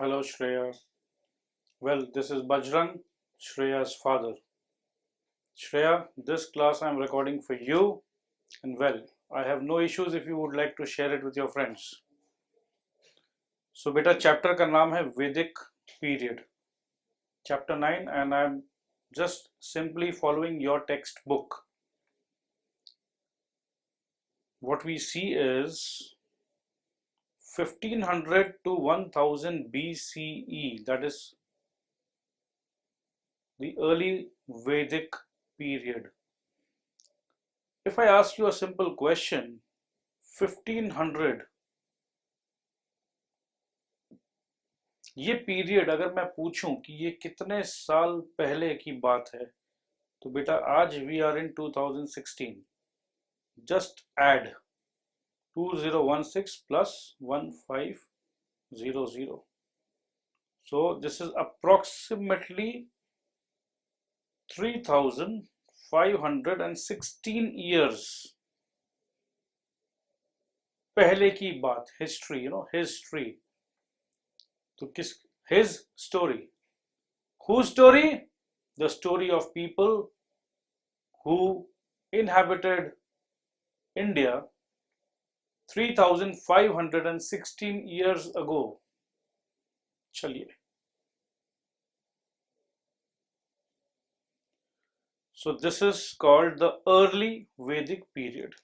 Hello, Shreya. Well, this is Bajrang, Shreya's father. Shreya, this class I'm recording for you, and well, I have no issues if you would like to share it with your friends. So, beta, chapter का नाम है Vedic period, chapter 9, and I'm just simply following your textbook. What we see is 1500 to 1000 BCE, that is the early Vedic period. If I ask you a simple question, 1500, ये period अगर मैं पूछूं कि ये कितने साल पहले की बात है, तो बेटा आज we are in 2016. Just add 2016 plus 1500. So this is approximately 3516 years पहले की बात. History, history. तो किस his story, whose story? The story of people who inhabited India 3516 years ago. चलिए. So this is called the early Vedic period.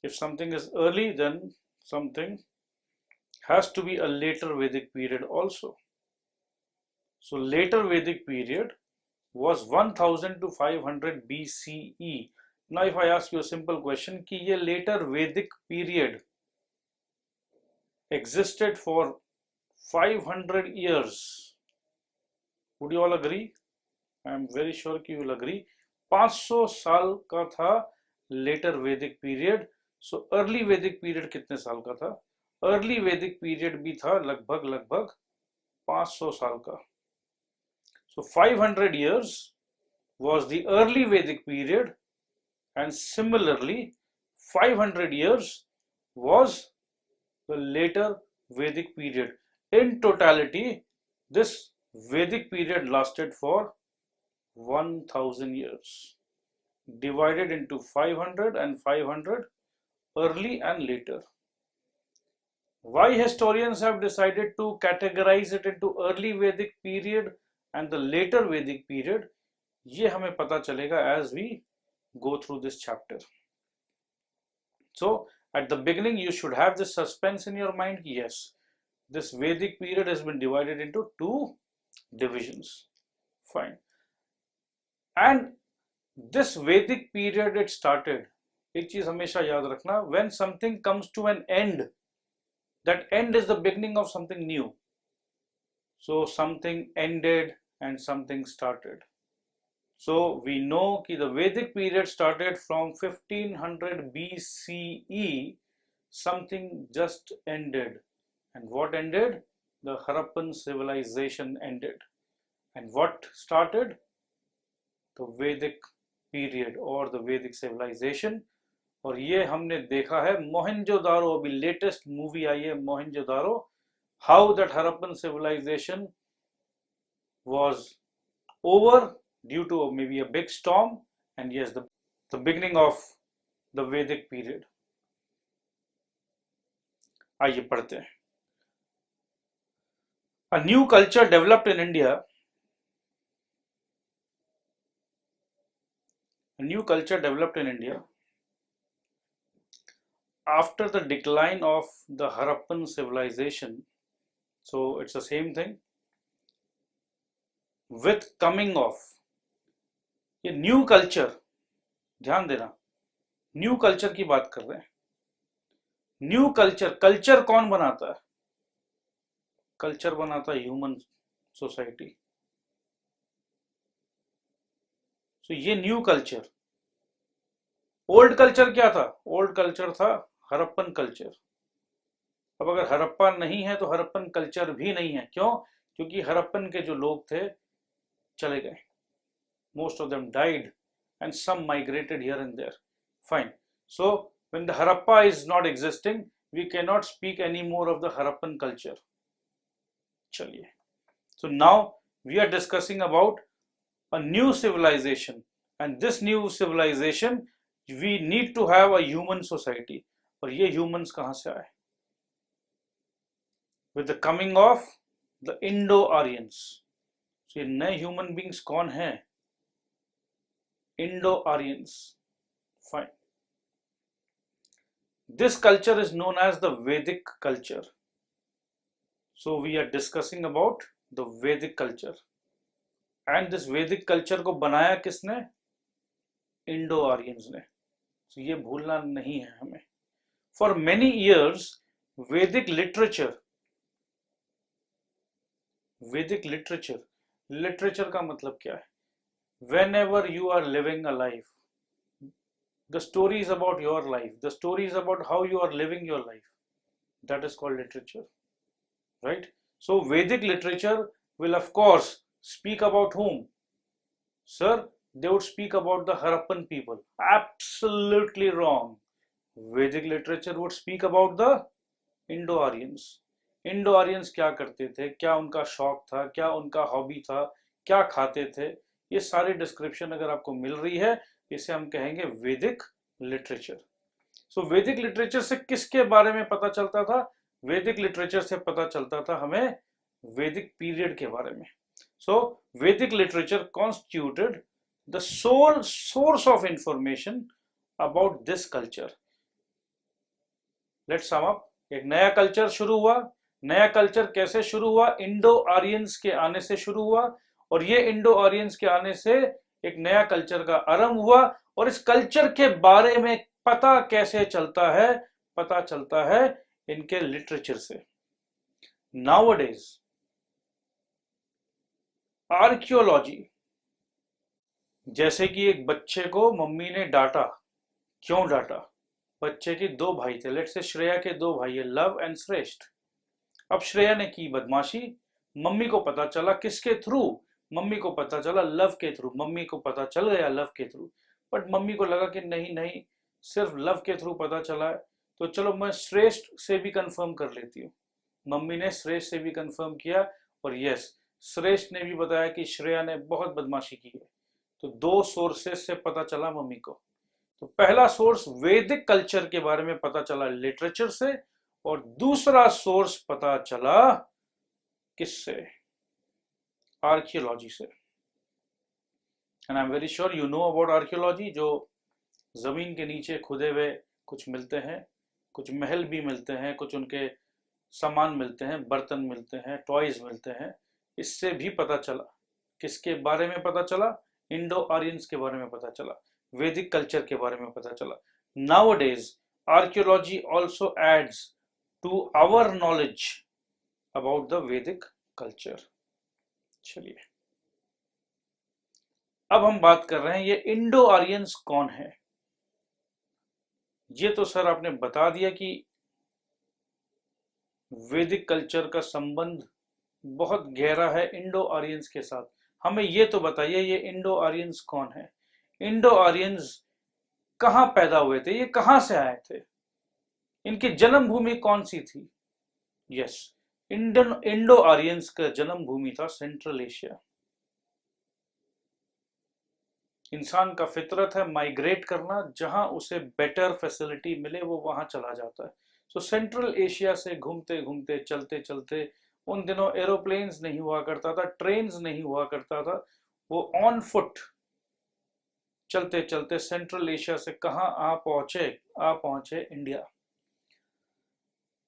If something is early, then something has to be a later Vedic period also. So later Vedic period was 1000 to 500 BCE. Now if I ask you a simple question कि ये later Vedic period existed for 500 years, would you all agree? I am very sure कि you will agree. 500 साल का था later Vedic period. So early Vedic period कितने साल का था? Early Vedic period भी था लगभग 500 साल का. So 500 years was the early Vedic period, and similarly 500 years was the later Vedic period. In totality, this Vedic period lasted for 1000 years, divided into 500 and 500, early and later. Why historians have decided to categorize it into early Vedic period and the later Vedic period, ये हमें पता चलेगा as we go through this chapter. So at the beginning you should have this suspense in your mind. Yes, this Vedic period has been divided into two divisions. Fine. And this Vedic period, it started, एक चीज हमेशा याद रखना, when something comes to an end, that end is the beginning of something new. So something ended and something started. So we know that the Vedic period started from 1500 BCE. Something just ended. And what ended? The Harappan civilization ended. And what started? The Vedic period or the Vedic civilization. और ये हमने देखा है मोहनजोदारो, अभी latest movie आई है Mohenjodaro, how that Harappan civilization was over due to maybe a big storm, and yes, the beginning of the Vedic period. आइए पढ़ते हैं. A new culture developed in India. A new culture developed in India after the decline of the Harappan civilization. So it's the same thing with coming of ये new culture. ध्यान देना, new culture की बात कर रहे हैं. New culture, culture कौन बनाता है? कल्चर बनाता है ह्यूमन सोसाइटी. सो ये न्यू कल्चर. ओल्ड कल्चर क्या था? ओल्ड कल्चर था हरप्पन कल्चर. अब अगर हरप्पा नहीं है तो हरप्पन कल्चर भी नहीं है. क्यों? क्योंकि हरप्पन के जो लोग थे चले गए. Most of them died and some migrated here and there. Fine. So when the Harappa is not existing, we cannot speak anymore of the Harappan culture. चलिए, so now we are discussing about a new civilization, and this new civilization we need to have a human society. और ये humans कहाँ से आए? With the coming of the Indo-Aryans. So ये नए human beings कौन हैं? Indo-Aryans. Fine. This culture is known as the Vedic culture. So we are discussing about the Vedic culture. And this Vedic culture को बनाया किसने? Indo-Aryans ने. So ये भूलना नहीं है हमें. For many years, Vedic literature का मतलब क्या है? Whenever you are living a life, the stories about your life, the stories about how you are living your life, that is called literature, right? So Vedic literature will of course speak about whom? Sir, they would speak about the Harappan people. Absolutely wrong. Vedic literature would speak about the Indo-Aryans. Indo-Aryans क्या करते थे, क्या उनका शौक था, क्या उनका hobby था, क्या खाते थे, ये सारी डिस्क्रिप्शन अगर आपको मिल रही है, इसे हम कहेंगे वैदिक लिटरेचर. सो वैदिक लिटरेचर से किसके बारे में पता चलता था? वैदिक लिटरेचर से पता चलता था हमें वैदिक पीरियड के बारे में. So Vedic literature constituted the sole source of information about this culture. Let's sum up. एक नया कल्चर शुरू हुआ. नया कल्चर कैसे शुरू हुआ? इंडो आर्यंस के आने से शुरू हुआ, और ये इंडो आर्यंस के आने से एक नया कल्चर का आरंभ हुआ. और इस कल्चर के बारे में पता कैसे चलता है? पता चलता है इनके लिटरेचर से. नाउअडेज आर्कियोलॉजी, जैसे कि एक बच्चे को मम्मी ने डांटा. क्यों डांटा? बच्चे के दो भाई थे. लेट्स से श्रेया के दो भाई है, लव एंड श्रेष्ठ. अब श्रेया ने की बदमाशी. मम्मी को पता चला किसके थ्रू? मम्मी को पता चला लव के थ्रू. मम्मी को पता चल गया लव के थ्रू, बट मम्मी को लगा कि नहीं नहीं, सिर्फ लव के थ्रू पता चला है तो चलो मैं श्रेष्ठ से भी कंफर्म कर लेती हूँ. मम्मी ने श्रेष्ठ से भी कंफर्म किया, और यस, श्रेष्ठ ने भी बताया कि श्रेया ने बहुत बदमाशी की है. तो दो सोर्सेस से पता चला मम्मी को. तो पहला सोर्स वैदिक कल्चर के बारे में पता चला लिटरेचर से, और दूसरा सोर्स पता चला किससे? आर्कियोलॉजी से. And I am very sure you know about archaeology. जो जमीन के नीचे खुदे हुए कुछ मिलते हैं, कुछ महल भी मिलते हैं, कुछ उनके सामान मिलते हैं, बर्तन मिलते हैं, टॉयज मिलते हैं. इससे भी पता चला. किसके बारे में पता चला? इंडो आर्यंस के बारे में पता चला, वैदिक कल्चर के बारे में पता चला. Nowadays archaeology also adds to our knowledge about the Vedic culture. चलिए, अब हम बात कर रहे हैं ये इंडो आर्यंस कौन है. ये तो सर आपने बता दिया कि वैदिक कल्चर का संबंध बहुत गहरा है इंडो आर्यंस के साथ. हमें ये तो बताइए ये इंडो आर्यंस कौन है? इंडो आर्यंस कहां पैदा हुए थे? ये कहां से आए थे? इनकी जन्मभूमि कौन सी थी? यस, इंडो आर्यंस का जन्म भूमि था सेंट्रल एशिया. इंसान का फितरत है माइग्रेट करना, जहां उसे बेटर फैसिलिटी मिले वो वहां चला जाता है. सो सेंट्रल एशिया से घूमते घूमते चलते चलते, उन दिनों एरोप्लेन्स नहीं हुआ करता था, ट्रेन्स नहीं हुआ करता था, वो ऑन फुट चलते चलते सेंट्रल एशिया से कहां आ पहुंचे इंडिया.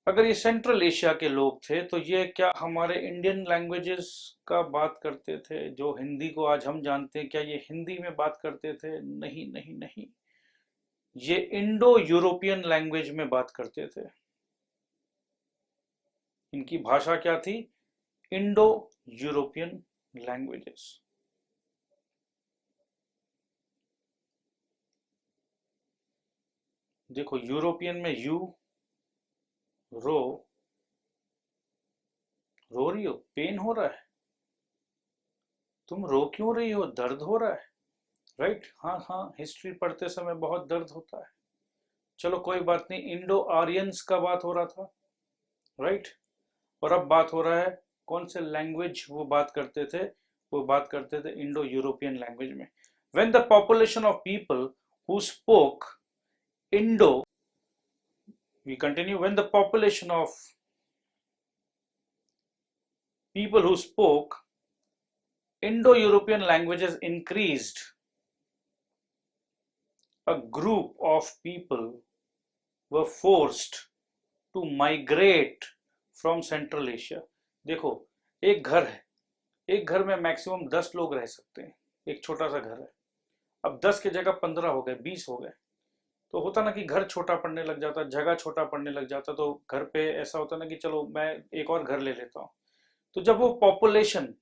अगर ये सेंट्रल एशिया के लोग थे तो ये क्या हमारे इंडियन लैंग्वेजेस का बात करते थे? जो हिंदी को आज हम जानते हैं, क्या ये हिंदी में बात करते थे? नहीं नहीं नहीं, ये इंडो यूरोपियन लैंग्वेज में बात करते थे. इनकी भाषा क्या थी? Indo European languages. देखो, यूरोपियन में यू, रो रही हो, पेन हो रहा है, तुम रो क्यों रही हो? दर्द हो रहा है, राइट? हाँ हाँ, हिस्ट्री पढ़ते समय बहुत दर्द होता है. चलो कोई बात नहीं, इंडो आर्यंस का बात हो रहा था, राइट? और अब बात हो रहा है कौन से लैंग्वेज वो बात करते थे? वो बात करते थे इंडो यूरोपियन लैंग्वेज में। When the population of people who spoke Indo, we continue, when the population of people who spoke Indo-European languages increased, a group of people were forced to migrate from Central Asia. देखो, एक घर है, एक घर में maximum 10 लोग रह सकते हैं, एक छोटा सा घर है। अब 10 की जगह 15 हो गए, 20 हो गए, तो होता ना कि घर छोटा पड़ने लग जाता, जगह छोटा पड़ने लग जाता, तो घर पे ऐसा होता ना कि चलो मैं एक और घर ले लेता हूँ। तो जब वो पॉपुलेशन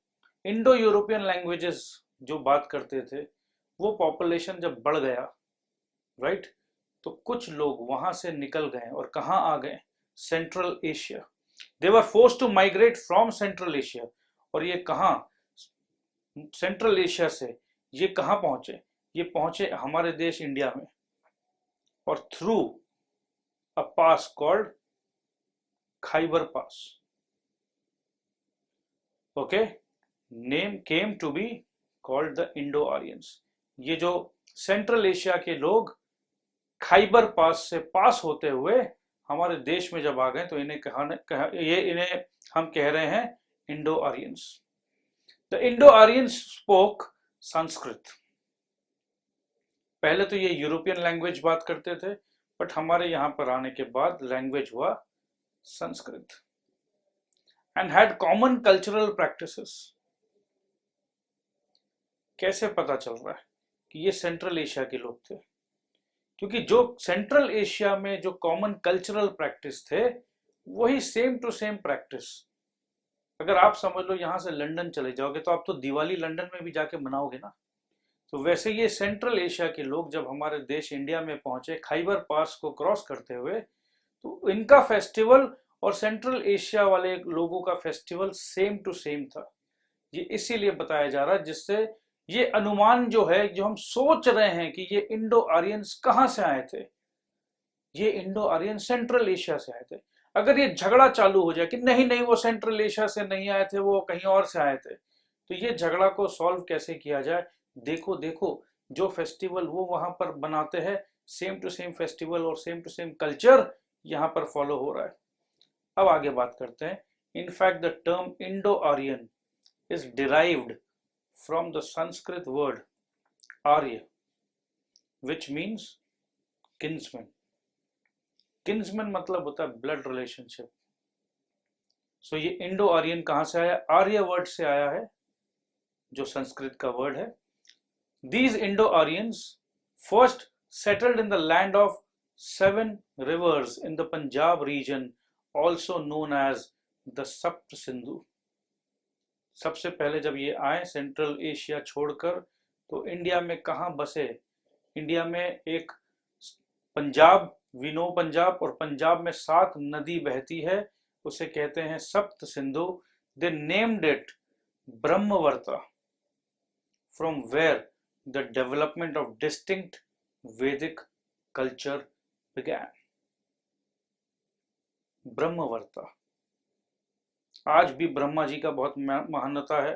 इंडो यूरोपियन लैंग्वेजेस जो बात करते थे, वो पॉपुलेशन जब बढ़ गया, राइट, तो कुछ लोग वहां से निकल गए और कहाँ आ गए? Central Asia. They were forced to migrate from Central Asia. और ये कहाँ? सेंट्रल एशिया से ये कहाँ पहुंचे? ये पहुंचे हमारे देश इंडिया में, और through a pass called Khyber pass. Okay, name came to be called the Indo Aryans. ये जो सेंट्रल एशिया के लोग खाइबर पास से पास होते हुए हमारे देश में जब आ गए, तो इन्हें हम कह रहे हैं Indo Aryans. The Indo Aryans spoke Sanskrit. पहले तो ये यूरोपियन लैंग्वेज बात करते थे, बट हमारे यहाँ पर आने के बाद लैंग्वेज हुआ Sanskrit. And had common cultural practices. कैसे पता चल रहा है कि ये सेंट्रल एशिया के लोग थे? क्योंकि जो सेंट्रल एशिया में जो कॉमन कल्चरल प्रैक्टिस थे, वही सेम टू सेम प्रैक्टिस। अगर आप समझ लो यहाँ से लंदन चले जाओगे, तो आप तो दिवाली लंदन में भी जाके मनाओगे ना। तो वैसे ये सेंट्रल एशिया के लोग जब हमारे देश इंडिया में पहुंचे खाइबर पास को क्रॉस करते हुए, तो इनका फेस्टिवल और सेंट्रल एशिया वाले लोगों का फेस्टिवल सेम टू सेम था। ये इसीलिए बताया जा रहा है, जिससे ये अनुमान जो है, जो हम सोच रहे हैं कि ये इंडो आर्यंस कहां से आए थे, ये इंडो आर्यन सेंट्रल एशिया से आए थे। अगर ये झगड़ा चालू हो जाए कि नहीं नहीं वो सेंट्रल एशिया से नहीं आए थे, वो कहीं और से आए थे, तो ये झगड़ा को सॉल्व कैसे किया जाए? देखो देखो, जो फेस्टिवल वो वहां पर बनाते हैं, सेम टू सेम फेस्टिवल और सेम टू सेम कल्चर यहाँ पर फॉलो हो रहा है। अब आगे बात करते हैं। In fact the term Indo Aryan is derived from the Sanskrit word Arya, which means kinsman. Kinsman मतलब होता है blood relationship. So ये इंडो आर्यन कहाँ से आया? आर्य वर्ड से आया है, जो संस्कृत का वर्ड है। These Indo Aryans first settled in the land of 7 rivers in the Punjab region, also known as the Sapt Sindhu. सबसे पहले जब ये आए सेंट्रल एशिया छोड़कर, तो इंडिया में कहाँ बसे? इंडिया में एक पंजाब, वी नो पंजाब, और पंजाब में 7 नदी बहती है, उसे कहते हैं Sapta Sindhu. They named it Brahmavarta, from where the development of distinct Vedic culture began. Brahmavarta. आज भी ब्रह्मा जी का बहुत महानता है,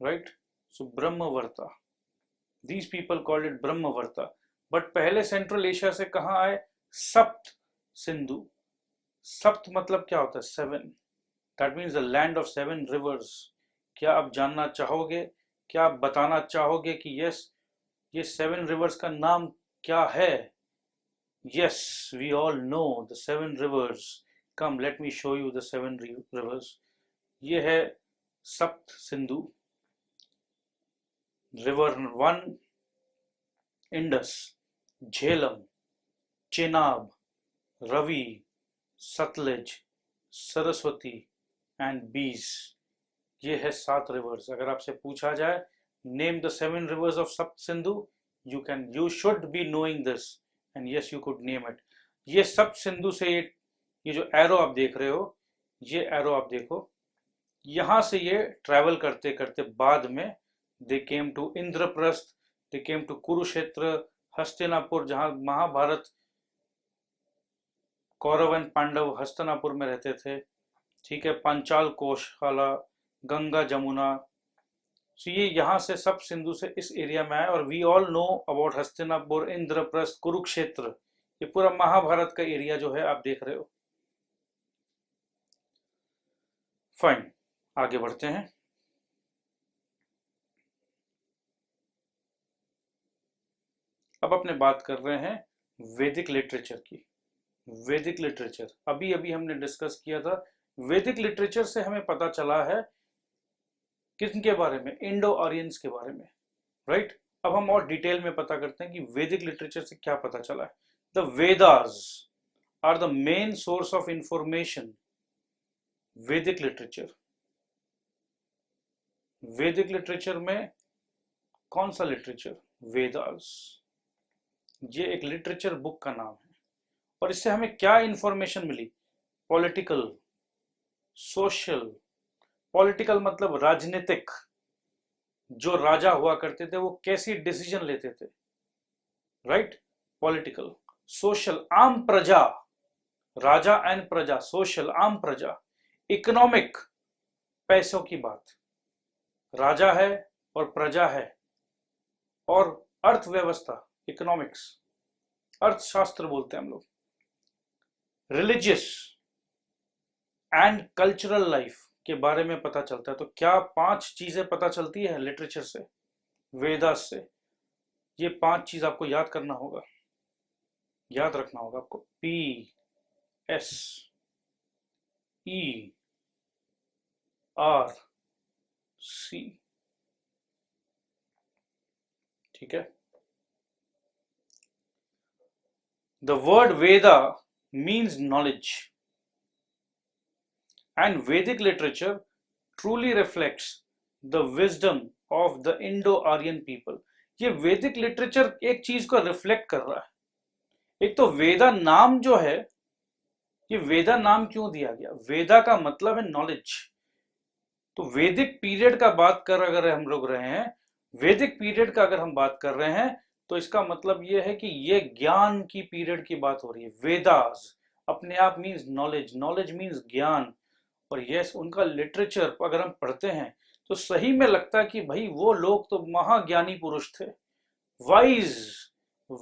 right? So Brahmavarta, these people called it Brahmavarta. But पहले सेंट्रल एशिया से कहाँ आए? सप्त सिंधु। सप्त मतलब क्या होता है? 7। That means the land of 7 reverse. क्या आप जानना चाहोगे, क्या आप बताना चाहोगे कि यस, ये 7 रिवर्स का नाम क्या है? Yes, we all know the 7 rivers. Come, let me show you the 7 rivers. ये है Sapta Sindhu. River 1 Indus, Jhelum, Chenab, Ravi, Sutlej, Saraswati and Beas. ये है 7 रिवर्स। अगर आपसे पूछा जाए नेम द 7 रिवर्स ऑफ सप्त Sindhu, you should be knowing this, and yes you could name it. ये सप्त सिंधु से ये जो एरो आप देख रहे हो, ये एरो आप देखो, यहां से ये ट्रैवल करते करते बाद में they came to Indraprastha, they came to Kurukshetra, Hastinapur, जहां महाभारत कौरव एंड पांडव हस्तिनापुर में रहते थे, ठीक है, पांचाल कोशकाला, गंगा जमुना। तो ये यहाँ से सब सिंधु से इस एरिया में आए। और we all know about Hastinapur, Indraprastha, Kurukshetra, ये पूरा महाभारत का एरिया जो है आप देख रहे हो। फाइन, आगे बढ़ते हैं। अब अपने बात कर रहे हैं वैदिक लिटरेचर की। वैदिक लिटरेचर अभी अभी हमने डिस्कस किया था। वैदिक लिटरेचर से हमें पता चला है किसके बारे में, इंडो आर्यंस के बारे में, राइट। अब हम और डिटेल में पता करते हैं कि वैदिक लिटरेचर से क्या पता चला है। The Vedas are the main source of information. Vedic literature, Vedic literature में कौन सा लिटरेचर, वेदास, ये एक लिटरेचर बुक का नाम है। और इससे हमें क्या इंफॉर्मेशन मिली, पॉलिटिकल, सोशल, पॉलिटिकल मतलब राजनीतिक, जो राजा हुआ करते थे वो कैसी डिसीजन लेते थे, राइट। पॉलिटिकल, सोशल, आम प्रजा, राजा एंड प्रजा, सोशल आम प्रजा, इकोनॉमिक, पैसों की बात, राजा है और प्रजा है, और अर्थव्यवस्था, इकोनॉमिक्स, अर्थशास्त्र बोलते हैं हम लोग, रिलीजियस एंड कल्चरल लाइफ के बारे में पता चलता है। तो क्या 5 चीजें पता चलती है लिटरेचर से, वेदास से। ये 5 चीज आपको याद करना होगा, याद रखना होगा आपको। PSERC, ठीक है। The word Veda means knowledge, and Vedic literature truly reflects the wisdom of the Indo-Aryan people। ये वैदिक लिटरेचर एक चीज को रिफ्लेक्ट कर रहा है। एक तो वेदा नाम जो है, ये वेदा नाम क्यों दिया गया, वेदा का मतलब है नॉलेज। तो वैदिक पीरियड का बात कर अगर हम लोग रहे हैं, वैदिक पीरियड का अगर हम बात कर रहे हैं, तो इसका मतलब ये है कि ये ज्ञान की पीरियड की बात हो रही है। वेदास अपने आप मीन्स नॉलेज, नॉलेज मीन्स ज्ञान। और यस, उनका लिटरेचर अगर हम पढ़ते हैं तो सही में लगता है कि भाई वो लोग तो महाज्ञानी पुरुष थे, wise,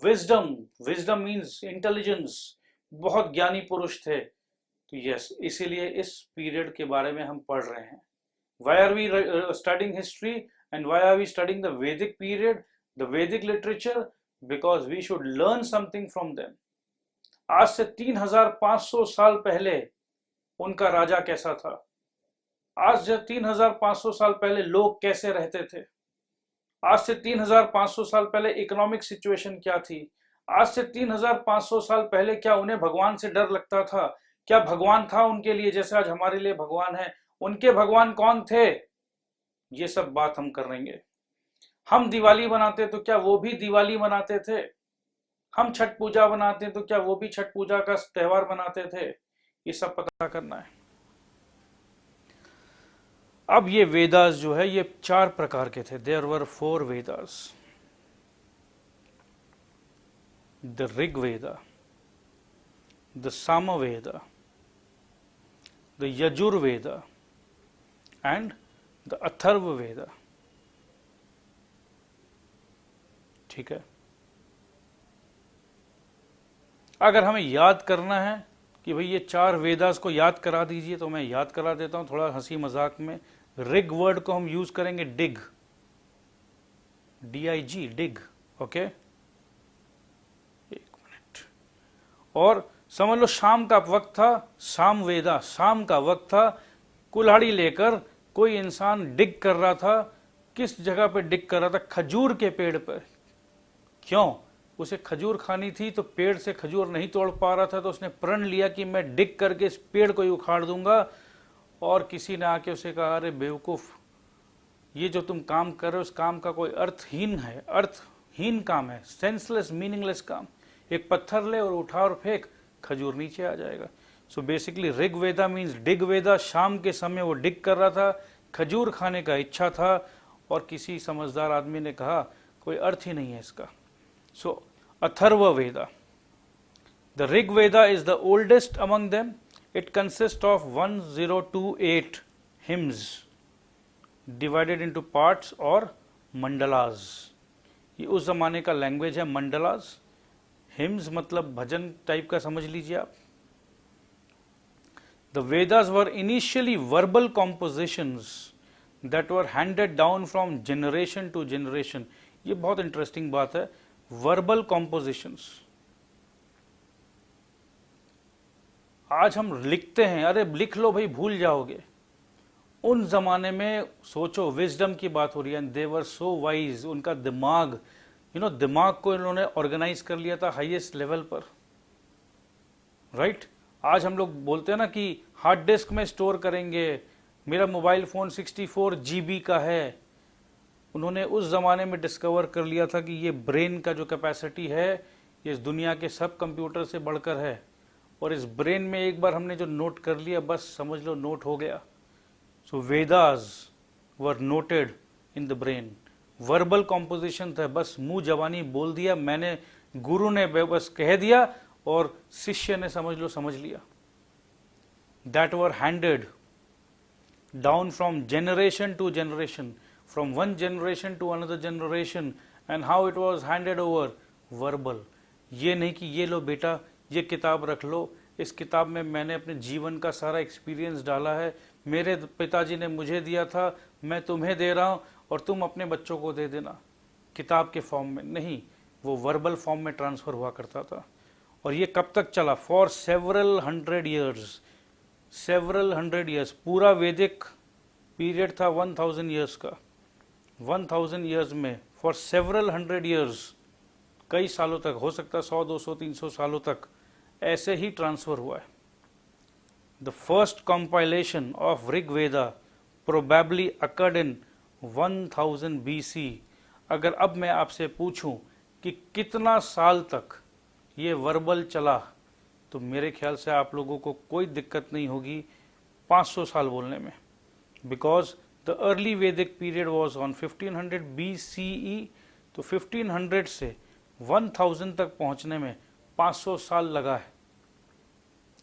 wisdom, wisdom means intelligence, बहुत ज्ञानी पुरुष थे। तो यस, इसीलिए इस पीरियड के बारे में हम पढ़ रहे हैं। Why are we studying history and why are we studying the Vedic period, the Vedic literature, because we should learn something from them. आज से 3500 साल पहले उनका राजा कैसा था, आज से 3500 साल पहले लोग कैसे रहते थे, आज से 3500 साल पहले इकोनॉमिक सिचुएशन क्या थी, आज से 3500 साल पहले क्या उन्हें भगवान से डर लगता था, क्या भगवान था उनके लिए जैसे आज हमारे लिए भगवान है, उनके भगवान कौन थे, ये सब बात हम करेंगे। हम दिवाली बनाते तो क्या वो भी दिवाली मनाते थे, हम छठ पूजा बनाते तो क्या वो भी छठ पूजा का त्योहार मनाते थे, ये सब पता करना है। अब ये वेदास जो है ये 4 प्रकार के थे। There were 4 Vedas, the Rig Veda, the Samaveda, the Yajurveda and the Atharvaveda, ठीक है। अगर हमें याद करना है कि भाई ये 4 वेदास को याद करा दीजिए, तो मैं याद करा देता हूं थोड़ा हंसी मजाक में। ऋग वर्ड को हम यूज करेंगे डिग, DIG, डिग, ओके। एक मिनट, और समझ लो शाम का वक्त था, शाम वेदा, शाम का वक्त था, कुल्हाड़ी लेकर कोई इंसान डिग कर रहा था। किस जगह पे डिग कर रहा था, खजूर के पेड़ पर। क्यों, उसे खजूर खानी थी, तो पेड़ से खजूर नहीं तोड़ पा रहा था, तो उसने प्रण लिया कि मैं डिग करके इस पेड़ को ही उखाड़ दूंगा। और किसी ने आके उसे कहा, अरे बेवकूफ, ये जो तुम काम कर रहे हो उस काम का कोई अर्थहीन है, अर्थहीन काम है, सेंसलेस, मीनिंगलेस काम। एक पत्थर ले और उठा और फेंक, खजूर नीचे आ जाएगा। सो बेसिकली ऋग वेदा मीन्स डिग वेदा। शाम के समय वो डिग कर रहा था, खजूर खाने का इच्छा था, और किसी समझदार आदमी ने कहा कोई अर्थ ही नहीं है इसका। So, Atharva Veda. The Rig Veda is the oldest among them. It consists of 1028 hymns divided into parts और मंडलास। ये उस जमाने का लैंग्वेज है मंडलास। हिम्स मतलब भजन टाइप का समझ लीजिए आप। The Vedas were initially verbal compositions that were handed down from generation to generation। ये बहुत इंटरेस्टिंग बात है, वर्बल कॉम्पोजिशंस। आज हम लिखते हैं, अरे लिख लो भाई भूल जाओगे। उन जमाने में सोचो, विजडम की बात हो रही है, दे वर सो वाइज। उनका दिमाग, दिमाग को इन्होंने ऑर्गेनाइज कर लिया था हाईएस्ट लेवल पर, राइट। आज हम लोग बोलते हैं ना कि हार्ड डिस्क में स्टोर करेंगे, मेरा मोबाइल फोन 64 GB का है। उन्होंने उस जमाने में डिस्कवर कर लिया था कि ये ब्रेन का जो कैपेसिटी है ये इस दुनिया के सब कंप्यूटर से बढ़कर है। और इस ब्रेन में एक बार हमने जो नोट कर लिया, बस समझ लो नोट हो गया। So Vedas were noted in the brain. Verbal composition था, बस मुंह जवानी बोल दिया मैंने, गुरु ने बस कह दिया और शिष्य ने समझ लो समझ लिया। That were handed down from generation to generation, from one generation to another generation. And how it was handed over verbal. ये नहीं कि ये लो बेटा ये किताब रख लो, इस किताब में मैंने अपने जीवन का सारा एक्सपीरियंस डाला है, मेरे पिताजी ने मुझे दिया था, मैं तुम्हें दे रहा हूं और तुम अपने बच्चों को दे देना, किताब के फॉर्म में नहीं, वो वर्बल फॉर्म में ट्रांसफर हुआ करता था। और ये कब तक चला? For several hundred years. Several hundred years, पूरा वैदिक पीरियड था 1000 ईयर्स का। 1000 ईयर्स में फॉर सेवरल हंड्रेड ईयर्स, कई सालों तक, हो सकता है 100 200 300 सालों तक ऐसे ही ट्रांसफर हुआ है। The first compilation of Rig Veda probably occurred in 1000 BC। अगर अब मैं आपसे पूछूं कि कितना साल तक ये वर्बल चला, तो मेरे ख्याल से आप लोगों को कोई दिक्कत नहीं होगी 500 साल बोलने में, because the early Vedic period was on 1500 BCE। तो 1500 से 1000 तक पहुंचने में 500 साल लगा है,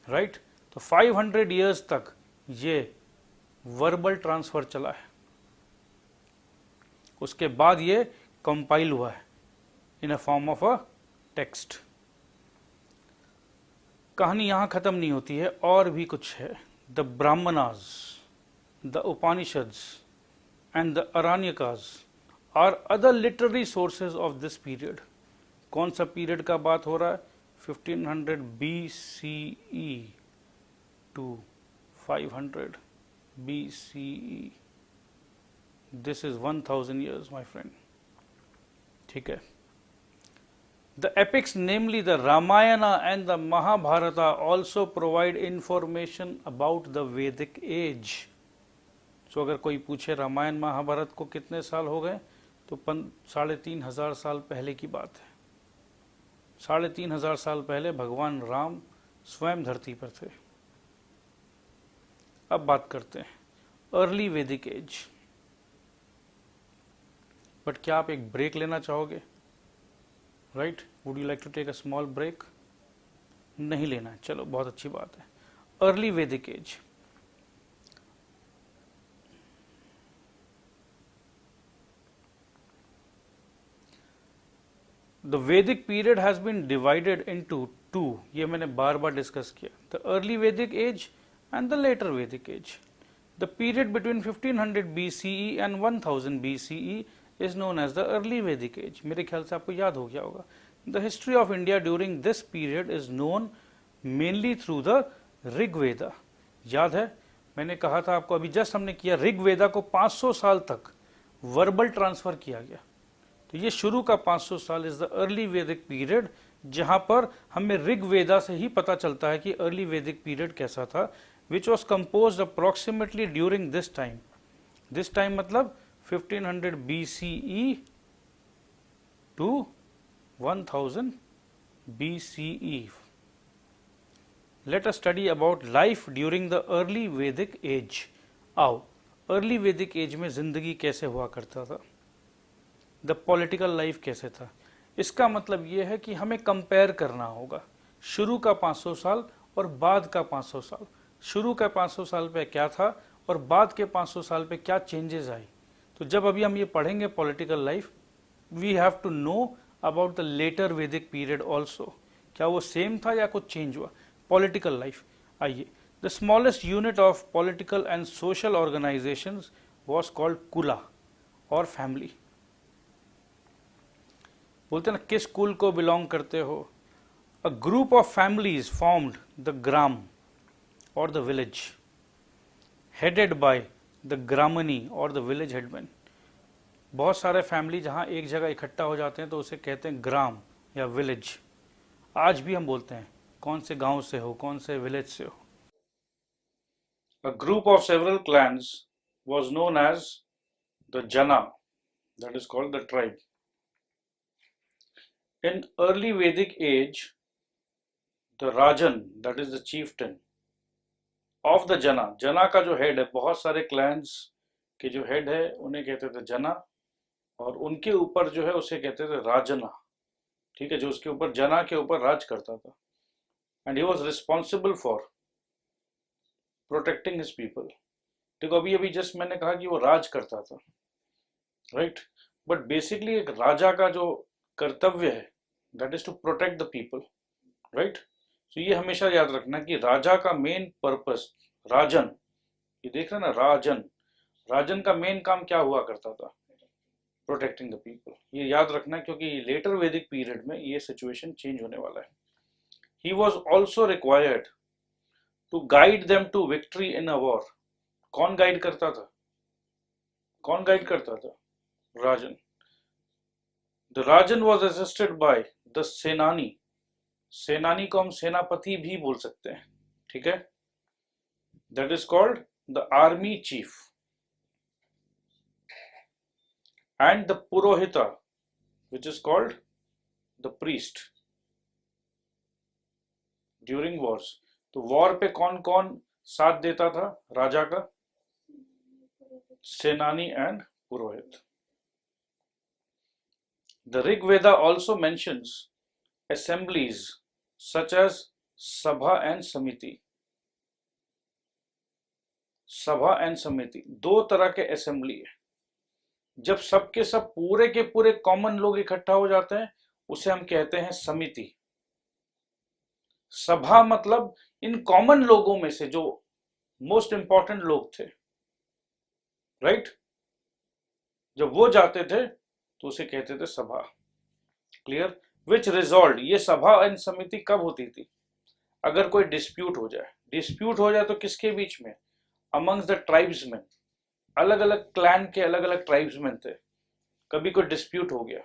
राइट। तो 500 ईयर्स तक ये वर्बल ट्रांसफर चला है। उसके बाद ये कंपाइल हुआ है in a form of a text. कहानी यहां खत्म नहीं होती है, और भी कुछ है। The Brahmanas, the Upanishads and the Aranyakas are other literary sources of this period. कौन सा पीरियड का बात हो रहा है? 1500 BCE to 500 BCE। This is 1000 years my friend, ठीक है। The epics, namely the Ramayana and the Mahabharata, also provide information about the Vedic age। So अगर कोई पूछे रामायण महाभारत को कितने साल हो गए, तो 3500 साल पहले की बात है। 3500 साल पहले भगवान राम स्वयं धरती पर थे। अब बात करते हैं अर्ली वैदिक एज। बट क्या आप एक ब्रेक लेना चाहोगे? Right, would you like to take a small break? नहीं लेना है, चलो बहुत अच्छी बात है। अर्ली वैदिक age, the Vedic period has been divided into two. ये मैंने बार बार डिस्कस किया, द अर्ली वैदिक एज एंड द लेटर वैदिक age. The period between 1500 BCE and 1000 BCE is known as the early Vedic age। मेरे ख्याल से आपको याद हो गया होगा। The history of India during this period is known mainly through the Rig वेदा। याद है मैंने कहा था आपको, अभी जस्ट हमने किया, ऋग वेदा को 500 साल तक वर्बल ट्रांसफर किया गया। तो ये शुरू का 500 साल is the early Vedic period, जहां पर हमें ऋग वेदा से ही पता चलता है कि अर्ली वैदिक पीरियड कैसा था, which was compose approximately during this time. This time मतलब 1500 BCE to 1000 BCE। Let us study about life during the early Vedic age। आओ, अर्ली वैदिक एज में जिंदगी कैसे हुआ करता था, द पॉलिटिकल लाइफ कैसे था। इसका मतलब यह है कि हमें कंपेयर करना होगा शुरू का 500 साल और बाद का 500 साल। शुरू का 500 साल पे क्या था और बाद के 500 साल पे क्या चेंजेस आई। तो जब अभी हम ये पढ़ेंगे political life, we have to know about the later वैदिक पीरियड ऑल्सो, क्या वो सेम था या कुछ चेंज हुआ। पॉलिटिकल लाइफ, आइए, the smallest unit of political and social organisation was called kula और फैमिली। बोलते ना किस कुल को बिलोंग करते हो। A group of families formed the gram or the village, headed by the gramani or the village headman. बहुत सारे फैमिली जहां एक जगह इकट्ठा हो जाते हैं तो उसे कहते हैं ग्राम या विलेज। आज भी हम बोलते हैं कौन से गांव से हो, कौन से विलेज से हो। A group of several clans was known as the Jana, that is called the tribe. In early Vedic age, the Rajan, that is the chieftain of the Jana, Jana का जो हेड है, बहुत सारे clans के जो head है उन्हें कहते थे जना, और उनके ऊपर जो है उसे कहते थे राजना, ठीक है, जो उसके ऊपर जना के ऊपर राज करता था। And he was responsible for protecting his people. देखो अभी अभी जस्ट मैंने कहा कि वो राज करता था, राइट, बट बेसिकली एक राजा का जो कर्तव्य है that is to protect the people, right. तो ये हमेशा याद रखना कि राजा का मेन पर्पस, राजन, ये देख रहे ना, राजन, राजन का मेन काम क्या हुआ करता था, प्रोटेक्टिंग द पीपल। ये याद रखना क्योंकि लेटर वैदिक पीरियड में ये सिचुएशन चेंज होने वाला है। He was also required to guide them to victory in a war. कौन गाइड करता था, कौन गाइड करता था, राजन। The rajan was assisted by the senani, सेनानी को हम सेनापति भी बोल सकते हैं, ठीक है, that is called the army chief, and the purohita which is called the priest during wars. तो वॉर पे कौन कौन साथ देता था राजा का, सेनानी एंड पुरोहित। The Rig Veda also mentions assemblies such as Sabha and Samiti. सभा एंड समिति दो तरह के असेंबली है। जब सबके सब पूरे के पूरे कॉमन लोग इकट्ठा हो जाते हैं उसे हम कहते हैं समिति। सभा मतलब इन कॉमन लोगों में से जो मोस्ट इंपॉर्टेंट लोग थे, राइट, जब वो जाते थे तो उसे कहते थे सभा। क्लियर। विच रिजॉल्व, ये सभा एंड समिति कब होती थी, अगर कोई डिस्प्यूट हो जाए, डिस्प्यूट हो जाए तो किसके बीच में, अमंग्स द ट्राइब्समैन, अलग अलग क्लैन के अलग अलग ट्राइब्समैन थे, कभी कोई डिस्प्यूट हो गया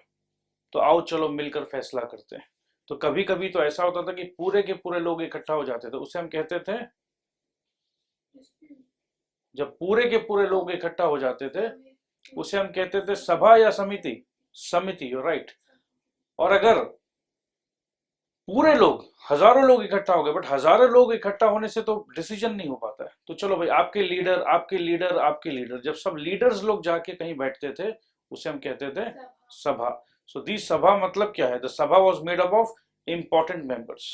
तो आओ चलो मिलकर फैसला करते हैं। तो कभी कभी तो ऐसा होता था कि पूरे के पूरे लोग इकट्ठा हो जाते थे, उसे हम कहते थे, जब पूरे के पूरे लोग इकट्ठा हो जाते थे उसे हम कहते थे सभा या समिति, समिति, राइट। और अगर पूरे लोग, हजारों लोग इकट्ठा हो गए, बट हजारों लोग इकट्ठा होने से तो डिसीजन नहीं हो पाता है, तो चलो भाई आपके लीडर आपके लीडर आपके लीडर, जब सब लीडर्स लोग जाके कहीं बैठते थे उसे हम कहते थे सभा। सो दी सभा मतलब क्या है, the sabha was made up of important members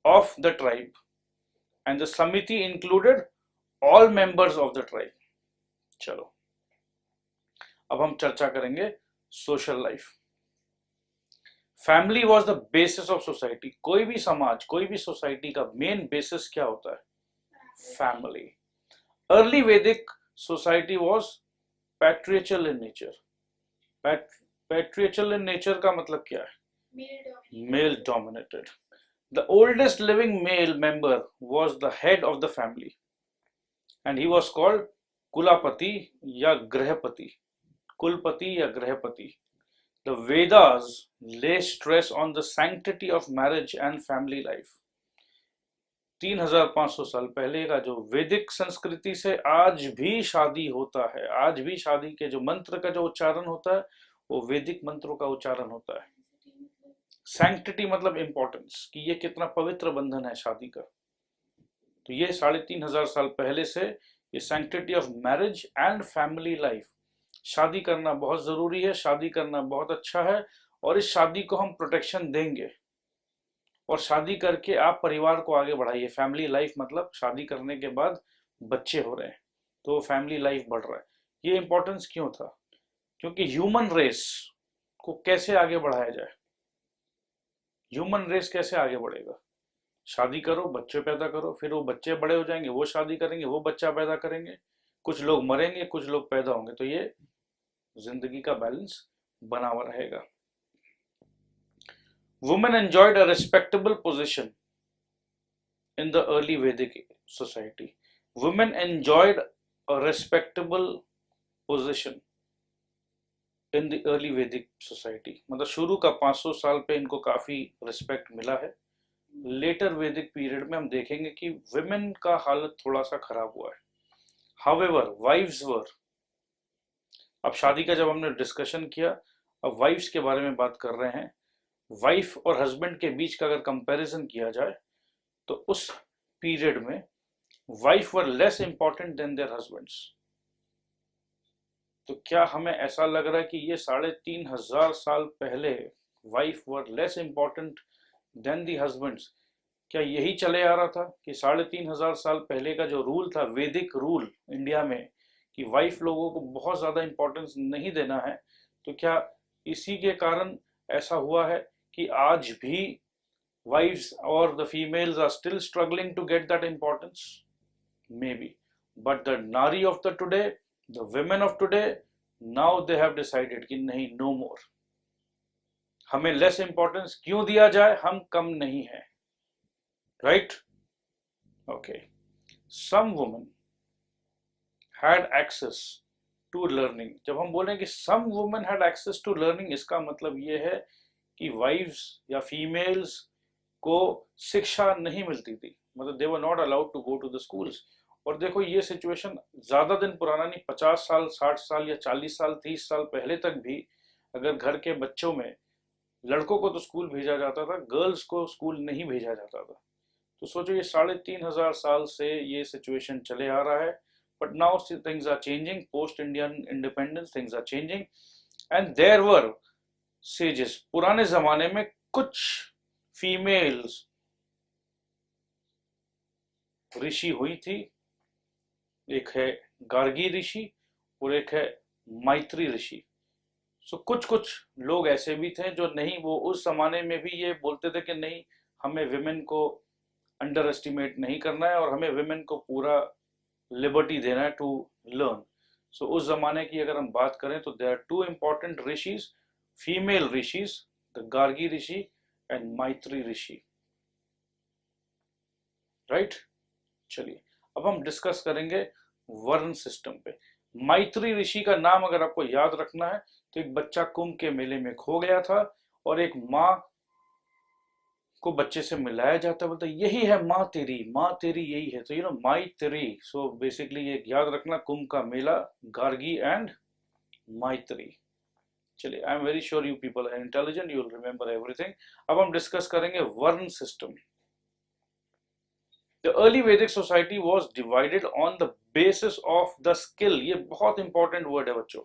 of the tribe and the samiti included all members of the tribe. चलो अब हम चर्चा करेंगे social life. Family was the basis of society. कोई भी समाज, कोई भी सोसाइटी का मेन बेसिस क्या होता है, family. Early Vedic society was patriarchal in nature. Patriarchal in nature का मतलब क्या है, male dominated. The oldest living male member was the head of the family and he was called kulapati या गृहपति, कुलपति या गृहपति। The Vedas lay stress on the sanctity of marriage and family life. 3500 साल पहले का जो वैदिक संस्कृति से आज भी शादी होता है, आज भी शादी के जो मंत्र का जो उच्चारण होता है वो वैदिक मंत्रों का उच्चारण होता है। सैंक्टिटी मतलब इंपॉर्टेंस, कि ये कितना पवित्र बंधन है शादी का। तो ये 3500 साल पहले से ये sanctity of marriage and family life, शादी करना बहुत जरूरी है, शादी करना बहुत अच्छा है, और इस शादी को हम प्रोटेक्शन देंगे। और शादी करके आप परिवार को आगे बढ़ाइए। फैमिली लाइफ मतलब शादी करने के बाद बच्चे हो रहे हैं तो फैमिली लाइफ बढ़ रहा है। ये इंपॉर्टेंस क्यों था? क्योंकि ह्यूमन रेस को कैसे आगे बढ़ाया जाए, ह्यूमन रेस कैसे आगे बढ़ेगा? शादी करो, बच्चे पैदा करो, फिर वो बच्चे बड़े हो जाएंगे, वो शादी करेंगे, वो बच्चा पैदा करेंगे, कुछ लोग मरेंगे, कुछ लोग पैदा होंगे, तो ये जिंदगी का बैलेंस बना हुआ रहेगा। Women enjoyed a respectable position in the early Vedic society. Women enjoyed a respectable position in the early Vedic society. मतलब शुरू का 500 साल पे इनको काफी रिस्पेक्ट मिला है। लेटर वैदिक पीरियड में हम देखेंगे कि विमेन का हालत थोड़ा सा खराब हुआ है। हाउएवर वाइव्स वर, अब शादी का जब हमने डिस्कशन किया, अब वाइफ्स के बारे में बात कर रहे हैं। वाइफ और हस्बैंड के बीच का अगर कंपैरिजन किया जाए तो उस पीरियड में wife were less important than their husbands. तो क्या हमें ऐसा लग रहा है कि ये 3500 साल पहले wife were less important than the husbands? क्या यही चले आ रहा था कि 3500 साल पहले का जो रूल था, वैदिक रूल इंडिया में, कि वाइफ लोगों को बहुत ज्यादा इंपॉर्टेंस नहीं देना है? तो क्या इसी के कारण ऐसा हुआ है कि आज भी wives or the females are still struggling to get that importance? Maybe. But the Nari of the today, the women of today, now they have decided कि नहीं, no more. हमें less importance क्यों दिया जाए? हम कम नहीं हैं. Right? Okay. Some women had access to learning. जब हम बोलें कि some women had access to learning, इसका मतलब ये है कि wives या females को शिक्षा नहीं मिलती थी, मतलब they were not allowed to go to the schools. और देखो ये सिचुएशन ज्यादा दिन पुराना नहीं, 50 साल 60 साल या 40 साल 30 साल पहले तक भी अगर घर के बच्चों में लड़कों को तो स्कूल भेजा जाता था, गर्ल्स को स्कूल नहीं भेजा जाता था। तो सोचो ये 3500 साल से ये सिचुएशन चले आ रहा है। But now things are changing, post Indian independence things are changing and there were sages. पुराने जमाने में कुछ फीमेल्स ऋषि हुई थी, एक है गार्गी ऋषि और एक है मैत्री ऋषि। सो कुछ कुछ लोग ऐसे भी थे जो नहीं, वो उस जमाने में भी ये बोलते थे कि नहीं, हमें विमेन को अंडर एस्टिमेट नहीं करना है और हमें विमेन को पूरा लिबर्टी देना है टू लर्न। सो उस जमाने की अगर हम बात करें तो there are two important rishis, female rishis, the Gargi rishi and Maitri rishi. Right? चलिए अब हम डिस्कस करेंगे वर्ण सिस्टम पे। मैत्री ऋषि का नाम अगर आपको याद रखना है तो एक बच्चा कुंभ के मेले में खो गया था और एक माँ को बच्चे से मिलाया जाता है, बोलता यही है माँ तेरी यही है। तो यू नो मैत्री। सो बेसिकली ये याद रखना, कुंभ का मेला, गार्गी एंड मैत्री। चलिए, I am very sure you people are intelligent, you will remember everything. अब हम डिस्कस करेंगे varna system. The early Vedic society was divided on the basis of the skill. ये बहुत इंपॉर्टेंट वर्ड है बच्चों,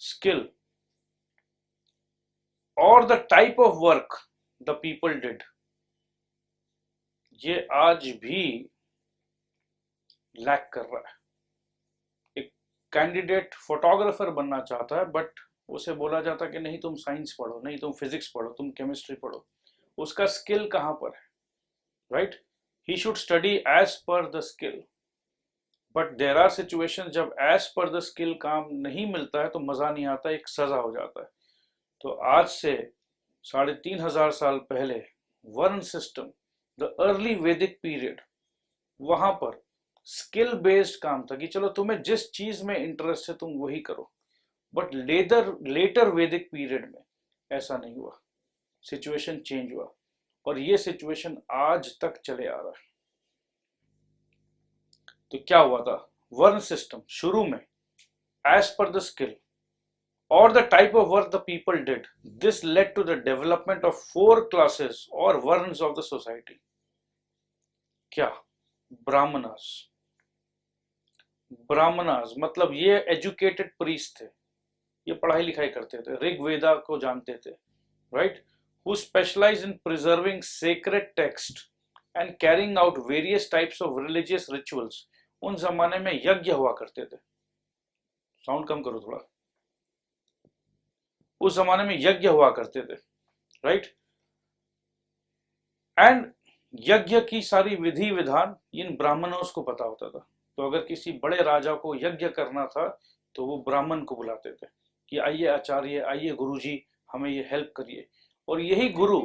skill, or the type of work the people did. ये आज भी लैक कर रहा है। एक कैंडिडेट फोटोग्राफर बनना चाहता है बट उसे बोला जाता कि नहीं तुम साइंस पढ़ो, नहीं तुम फिजिक्स पढ़ो, तुम केमिस्ट्री पढ़ो। उसका स्किल कहां पर है? Right? He should study as per the skill. But there are situations जब as per the skill काम नहीं मिलता है तो मजा नहीं आता, एक सजा हो जाता है। तो आज से 3500 साल पहले वर्ण system, the early Vedic period, वहां पर स्किल बेस्ड काम था कि चलो तुम्हें जिस चीज में इंटरेस्ट है तुम वही करो। बट लेटर वैदिक पीरियड में ऐसा नहीं हुआ, सिचुएशन चेंज हुआ और ये सिचुएशन आज तक चले आ रहा है। तो क्या हुआ था? वर्ण सिस्टम शुरू में एज पर द स्किल और the type of work the people did, this led to the development of 4 classes और वर्न्स ऑफ द सोसाइटी। क्या? ब्राह्मणास। ब्राह्मणास मतलब ये एजुकेटेड प्रीस्ट थे, ये पढ़ाई लिखाई करते थे, ऋग्वेदा को जानते थे। Right? who specialized in preserving sacred text and carrying out various types of religious rituals. उन जमाने में यज्ञ हुआ करते थे, साउंड कम करो थोड़ा, उस जमाने में यज्ञ हुआ करते थे, राइट। एंड यज्ञ की सारी विधि विधान इन ब्राह्मणों को पता होता था। तो अगर किसी बड़े राजा को यज्ञ करना था तो वो ब्राह्मण को बुलाते थे कि आइए आचार्य, आइए गुरुजी, हमें ये हेल्प करिए। और यही गुरु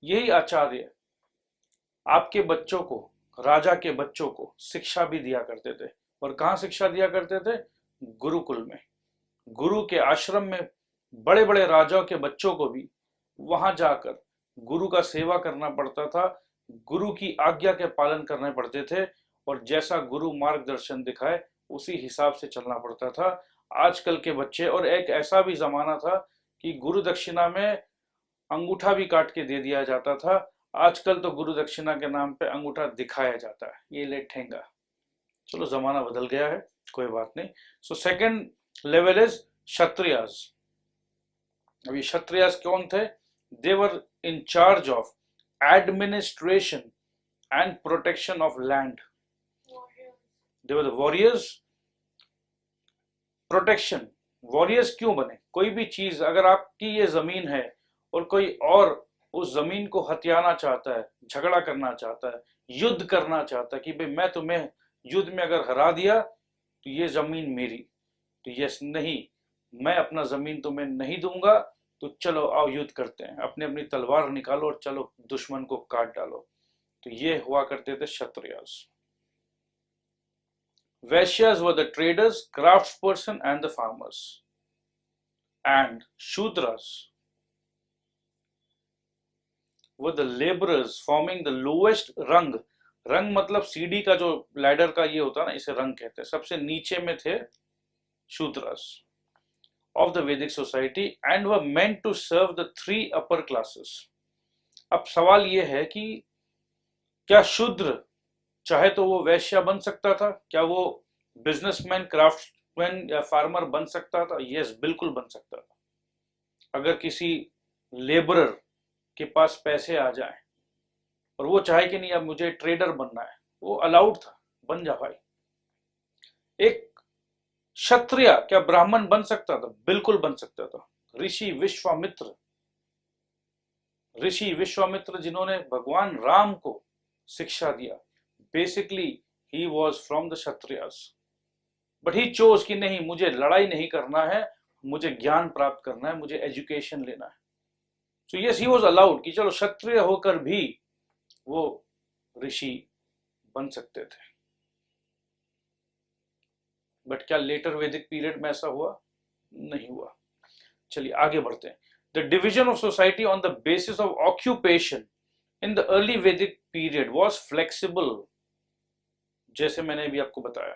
यही आचार्य आपके बच्चों को, राजा के बच्चों को शिक्षा भी दिया करते थे। और कहाँ शिक्षा दिया करते थे? गुरुकुल में, गुरु के आश्रम में। बड़े बड़े राजाओं के बच्चों को भी वहां जाकर गुरु का सेवा करना पड़ता था, गुरु की आज्ञा के पालन करने पड़ते थे, और जैसा गुरु मार्गदर्शन दिखाए उसी हिसाब से चलना पड़ता था। आजकल के बच्चे, और एक ऐसा भी जमाना था कि गुरु दक्षिणा में अंगूठा भी काट के दे दिया जाता था। आजकल तो गुरु दक्षिणा के नाम पे अंगूठा दिखाया जाता है, ये ले ठेंगा। चलो जमाना बदल गया है, कोई बात नहीं। So second level is Kshatriyas. अभी क्षत्रियास कौन थे? They were in charge of administration and protection of land. They were the warriors. Protection, warriors क्यों बने? कोई भी चीज, अगर आपकी ये जमीन है और कोई और उस जमीन को हथियाना चाहता है, झगड़ा करना चाहता है, युद्ध करना चाहता है कि भाई मैं तुम्हें युद्ध में अगर हरा दिया तो ये जमीन मेरी, तो यस नहीं, मैं अपना जमीन तुम्हें नहीं दूंगा, तो चलो आओ युद्ध करते हैं, अपनी अपनी तलवार निकालो और चलो दुश्मन को काट डालो। तो ये हुआ करते थे Kshatriyas. Vaishyas were the traders, craftsperson and the farmers. And Shudras were the laborers forming the lowest rung. रंग मतलब सीढ़ी का जो लैडर का ये होता है ना, इसे रंग कहते हैं। सबसे नीचे में थे Shudras of the Vedic society and were meant to serve the three upper classes. अब सवाल ये है कि क्या शूद्र चाहे तो वो वैश्य बन सकता था? क्या वो बिजनेसमैन, क्राफ्टमैन या फार्मर बन सकता था? यस, बिल्कुल बन सकता था। अगर किसी लेबरर के पास पैसे आ जाए और वो चाहे कि नहीं अब मुझे ट्रेडर बनना है, वो अलाउड था, बन जा भाई। एक क्षत्रिय क्या ब्राह्मण बन सकता था? बिल्कुल बन सकता था। ऋषि विश्वामित्र जिन्होंने भगवान राम को शिक्षा दिया, basically he was from the Kshatriyas, but he chose कि नहीं, मुझे लड़ाई नहीं करना है, मुझे ज्ञान प्राप्त करना है, मुझे एजुकेशन लेना है। So yes, he was allowed कि चलो क्षत्रिय होकर भी वो ऋषि बन सकते थे। बट क्या लेटर वैदिक पीरियड में ऐसा हुआ? नहीं हुआ। चलिए आगे बढ़ते हैं। The division of society on the basis of occupation in the early Vedic period was flexible, जैसे मैंने भी आपको बताया।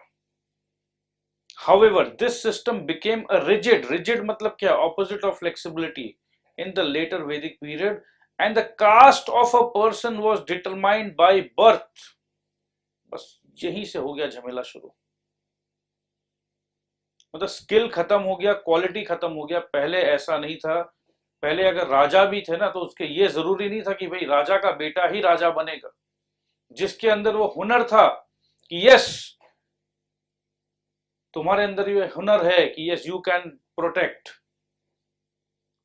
However, this system became a rigid मतलब क्या? Opposite of flexibility in the later Vedic period, and the caste of a person was determined by birth. बस यहीं से हो गया झमेला शुरू। मतलब स्किल खत्म हो गया, क्वालिटी खत्म हो गया। पहले ऐसा नहीं था। पहले अगर राजा भी थे ना, तो उसके ये जरूरी नहीं था कि भाई राजा का बेटा ही राजा बनेगा। जिसके अंदर वो हुनर था कि यस, तुम्हारे अंदर ये हुनर है कि यस यू कैन प्रोटेक्ट,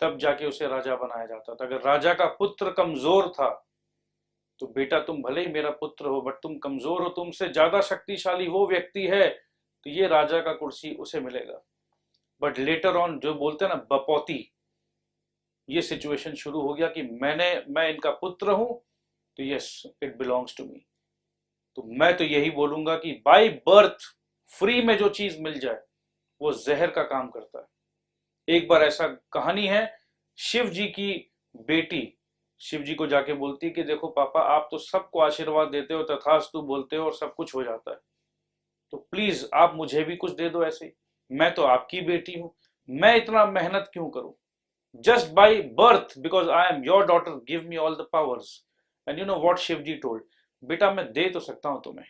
तब जाके उसे राजा बनाया जाता था। अगर राजा का पुत्र कमजोर था तो बेटा तुम भले ही मेरा पुत्र हो, बट तुम कमजोर हो, तुमसे ज्यादा शक्तिशाली वो व्यक्ति है, तो ये राजा का कुर्सी उसे मिलेगा। बट लेटर ऑन जो बोलते हैं ना बपौती, ये सिचुएशन शुरू हो गया कि मैं इनका पुत्र हूं, तो yes it belongs to me. तो मैं तो यही बोलूंगा कि बाय बर्थ फ्री में जो चीज मिल जाए वो जहर का काम करता है। एक बार ऐसा कहानी है, शिव जी की बेटी शिव जी को जाके बोलती है कि देखो पापा, आप तो सबको आशीर्वाद देते हो, तथास्तु बोलते हो और सब कुछ हो जाता है, तो प्लीज आप मुझे भी कुछ दे दो ऐसे। मैं तो आपकी बेटी हूं, मैं इतना मेहनत क्यों करूं? Just by birth, because I am your daughter, give me all the powers. And you know what Shiv ji told, बेटा मैं दे तो सकता हूं तुम्हें,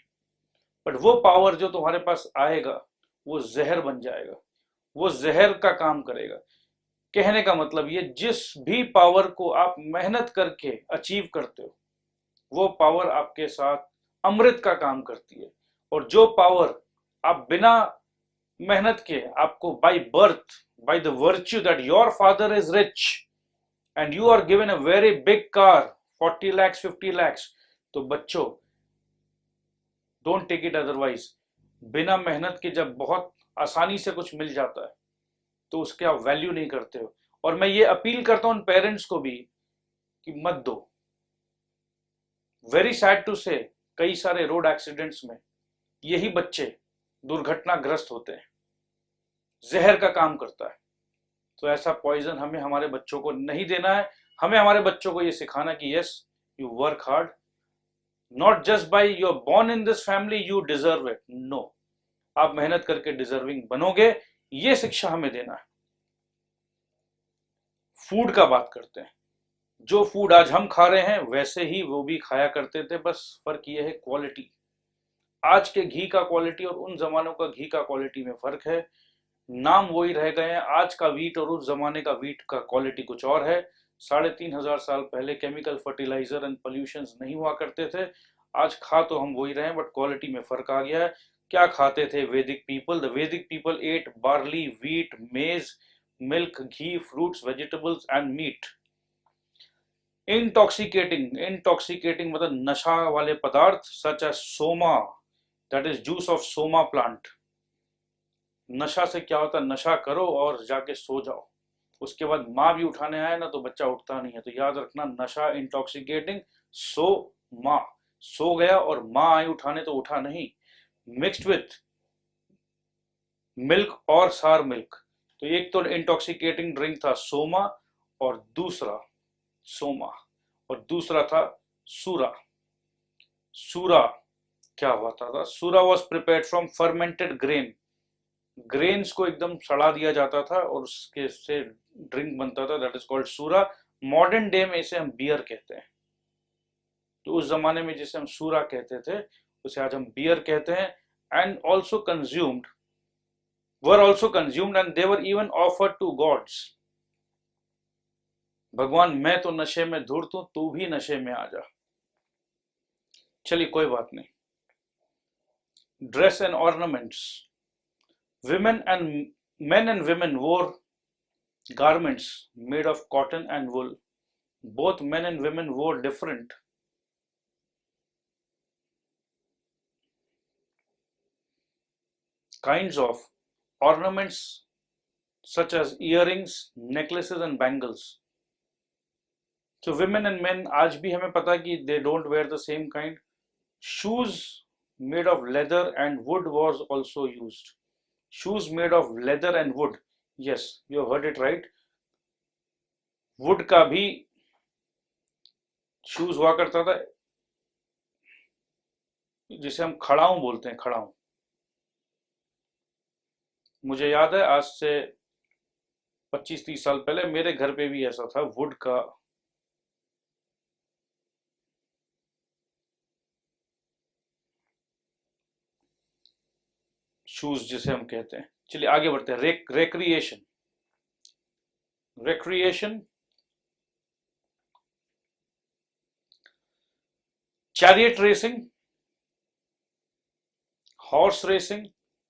बट वो पावर जो तुम्हारे पास आएगा वो जहर बन जाएगा, वो जहर का काम करेगा। कहने का मतलब ये, जिस भी पावर को आप मेहनत करके अचीव करते हो वो पावर आपके साथ अमृत का काम करती है। और जो पावर आप बिना मेहनत के, आपको by birth, by the virtue that your father is rich and you are given a very big car, 40 lakhs 50 lakhs, तो बच्चों डोंट टेक इट अदरवाइज। बिना मेहनत के जब बहुत आसानी से कुछ मिल जाता है तो उसके आप वैल्यू नहीं करते हो। और मैं ये अपील करता हूं उन पेरेंट्स को भी कि मत दो। वेरी सैड टू से, कई सारे रोड एक्सीडेंट्स में यही बच्चे दुर्घटनाग्रस्त होते हैं, जहर का काम करता है। तो ऐसा पॉइजन हमें हमारे बच्चों को नहीं देना है। हमें हमारे बच्चों को ये सिखाना कि yes, you work hard, not just by you are born in this family you deserve it, no, आप मेहनत करके डिजर्विंग बनोगे, ये शिक्षा हमें देना है। फूड का बात करते हैं। जो फूड आज हम खा रहे हैं वैसे ही वो भी खाया करते थे, बस फर्क ये है क्वालिटी। आज के घी का क्वालिटी और उन जमानों का घी का क्वालिटी में फर्क है। नाम वही रह गए हैं। आज का वीट और उस जमाने का वीट का क्वालिटी कुछ और है। 3,500 साल पहले केमिकल फर्टिलाइजर एंड पोल्यूशन नहीं हुआ करते थे। आज खा तो हम वही रहे हैं, बट क्वालिटी में फर्क आ गया है। क्या खाते थे Vedic people? The Vedic people ate barley, wheat, maize, milk, ghee, fruits, vegetables and meat. Intoxicating मतलब नशा वाले पदार्थ, such as soma, that is juice of soma plant. नशा से क्या होता है? नशा करो और जाके सो जाओ, उसके बाद माँ भी उठाने आए ना तो बच्चा उठता नहीं है। तो याद रखना, नशा इंटॉक्सिकेटिंग, सो माँ, सो गया और माँ आई उठाने तो उठा नहीं। मिक्स्ड विथ मिल्क और सार मिल्क। तो एक तो इंटॉक्सिकेटिंग ड्रिंक था सोमा, और दूसरा सोमा, और दूसरा था सूरा। सूरा क्या होता था? सूरा was prepared from fermented grain. Grains को एकदम सड़ा दिया जाता था और उसके से ड्रिंक बनता था, दैट इज कॉल्ड सूरा। मॉडर्न डे में इसे हम बियर कहते हैं। तो उस जमाने में जिसे हम सूरा कहते थे उसे आज हम बियर कहते हैं। And also consumed, were also consumed and they were even offered to gods. भगवान मैं तो नशे में धुत हूं, तू भी नशे में आ जा। चलिए कोई बात नहीं। Dress and ornaments. Women and men and women wore garments made of cotton and wool. Both men and women wore different kinds of ornaments such as earrings, necklaces and bangles. So women and men आज भी हमें पता कि they don't wear the same kind. Shoes made of leather and wood was also used. Shoes made of leather and wood. Yes, you heard it right. Wood का भी shoes हुआ करता था, जिसे हम खड़ाऊं बोलते हैं, खड़ाऊं। मुझे याद है आज से 25-30 साल पहले मेरे घर पे भी ऐसा था, वुड का शूज जिसे हम कहते हैं। चलिए आगे बढ़ते हैं। Recreation. Recreation, chariot racing, horse racing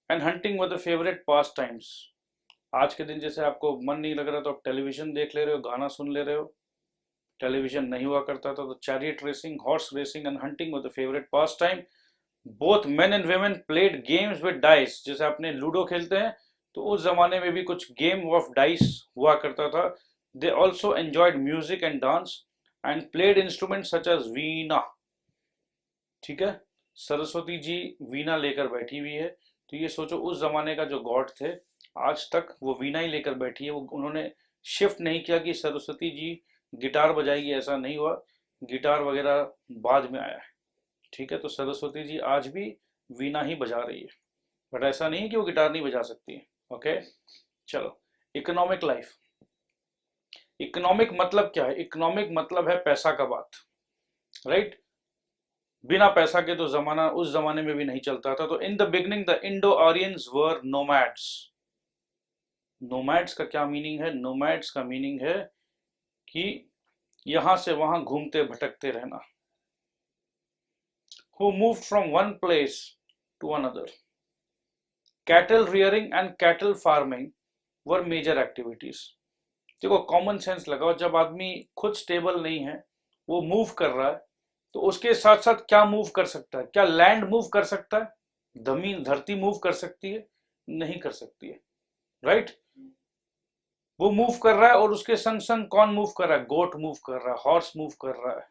and hunting were the favourite pastimes. आज के दिन जैसे आपको मन नहीं लग रहा तो आप टेलीविजन देख ले रहे हो, गाना सुन ले रहे हो। टेलीविजन नहीं हुआ करता था तो chariot racing, horse racing and hunting were the favourite pass time. Both men and women played games with dice. जैसे आपने लूडो खेलते हैं तो उस जमाने में भी कुछ गेम ऑफ डाइस हुआ करता था। They also enjoyed music and dance and played instrument such as veena. ठीक है, सरस्वती जी वीणा लेकर बैठी हुई है। तो ये सोचो उस जमाने का जो गॉड थे, आज तक वो वीणा ही लेकर बैठी है। वो उन्होंने शिफ्ट नहीं किया कि सरस्वती जी गिटार बजाएगी, ऐसा नहीं हुआ। गिटार वगैरह बाद में आया है। ठीक है, तो सरस्वती जी आज भी वीणा ही बजा रही है, बट ऐसा नहीं कि वो गिटार नहीं बजा सकती है। ओके, चलो। Economic life. इकोनॉमिक मतलब क्या है? इकोनॉमिक मतलब है पैसा का बात, राइट? बिना पैसा के तो जमाना उस जमाने में भी नहीं चलता था। तो in the beginning the Indo Aryans were nomads. Nomads का क्या मीनिंग है? नोमैड्स का मीनिंग है कि यहां से वहां घूमते भटकते रहना। Who moved from one place to another. Cattle rearing and cattle farming were major activities. देखो कॉमन सेंस लगाओ, जब आदमी खुद स्टेबल नहीं है, वो मूव कर रहा है, तो उसके साथ साथ क्या मूव कर सकता है? क्या लैंड मूव कर सकता है? जमीन धरती मूव कर सकती है? नहीं कर सकती है, राइट? वो मूव कर रहा है और उसके संग संग कौन मूव कर रहा है? गोट मूव कर रहा है, हॉर्स मूव कर रहा है,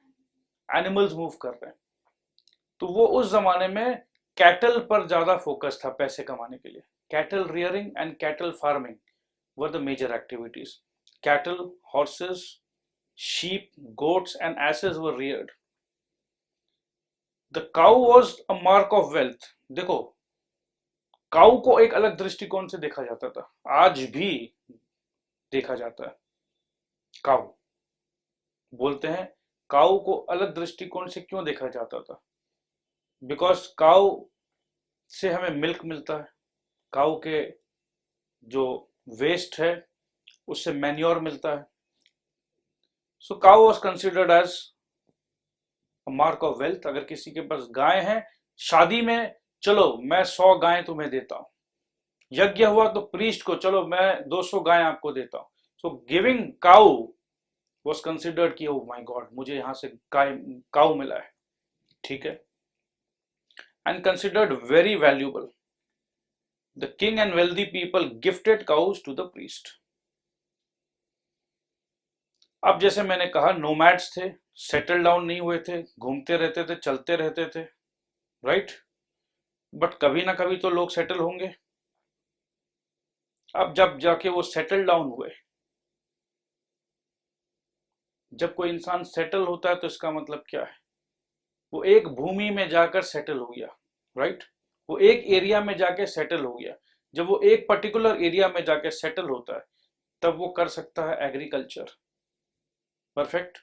एनिमल्स मूव कर रहे हैं। तो वो उस जमाने में कैटल पर ज्यादा फोकस था पैसे कमाने के लिए। Cattle rearing and cattle farming were the major activities. Cattle, horses, sheep, goats and asses were reared. The cow was a mark of wealth. देखो, काऊ को एक अलग दृष्टिकोण से देखा जाता था, आज भी देखा जाता है। काऊ बोलते हैं, काऊ को अलग दृष्टिकोण से क्यों देखा जाता था? बिकॉज काऊ से हमें मिल्क मिलता है, काऊ के जो वेस्ट है उससे मैन्योर मिलता है। So cow was considered as mark of wealth. अगर किसी के पास गाय है, शादी में चलो मैं 100 गाय तुम्हें देता हूं, यज्ञ हुआ तो प्रीस्ट को चलो मैं 200 गाय आपको देता हूं। So giving cow was considered कि ओह माय गॉड, मुझे यहां से गाय काउ मिला है, ठीक है, and considered very valuable. The king and wealthy people gifted cows to the priest. अब जैसे मैंने कहा, नोमैड्स थे, सेटल डाउन नहीं हुए थे, घूमते रहते थे, चलते रहते थे, राइट? बट कभी ना कभी तो लोग सेटल होंगे। अब जब जाके वो सेटल डाउन हुए, जब कोई इंसान सेटल होता है तो इसका मतलब क्या है? वो एक भूमि में जाकर सेटल हो गया, राइट? वो एक एरिया में जाके सेटल हो गया। जब वो एक पर्टिकुलर एरिया में जाके सेटल होता है, तब वो कर सकता है एग्रीकल्चर। परफेक्ट।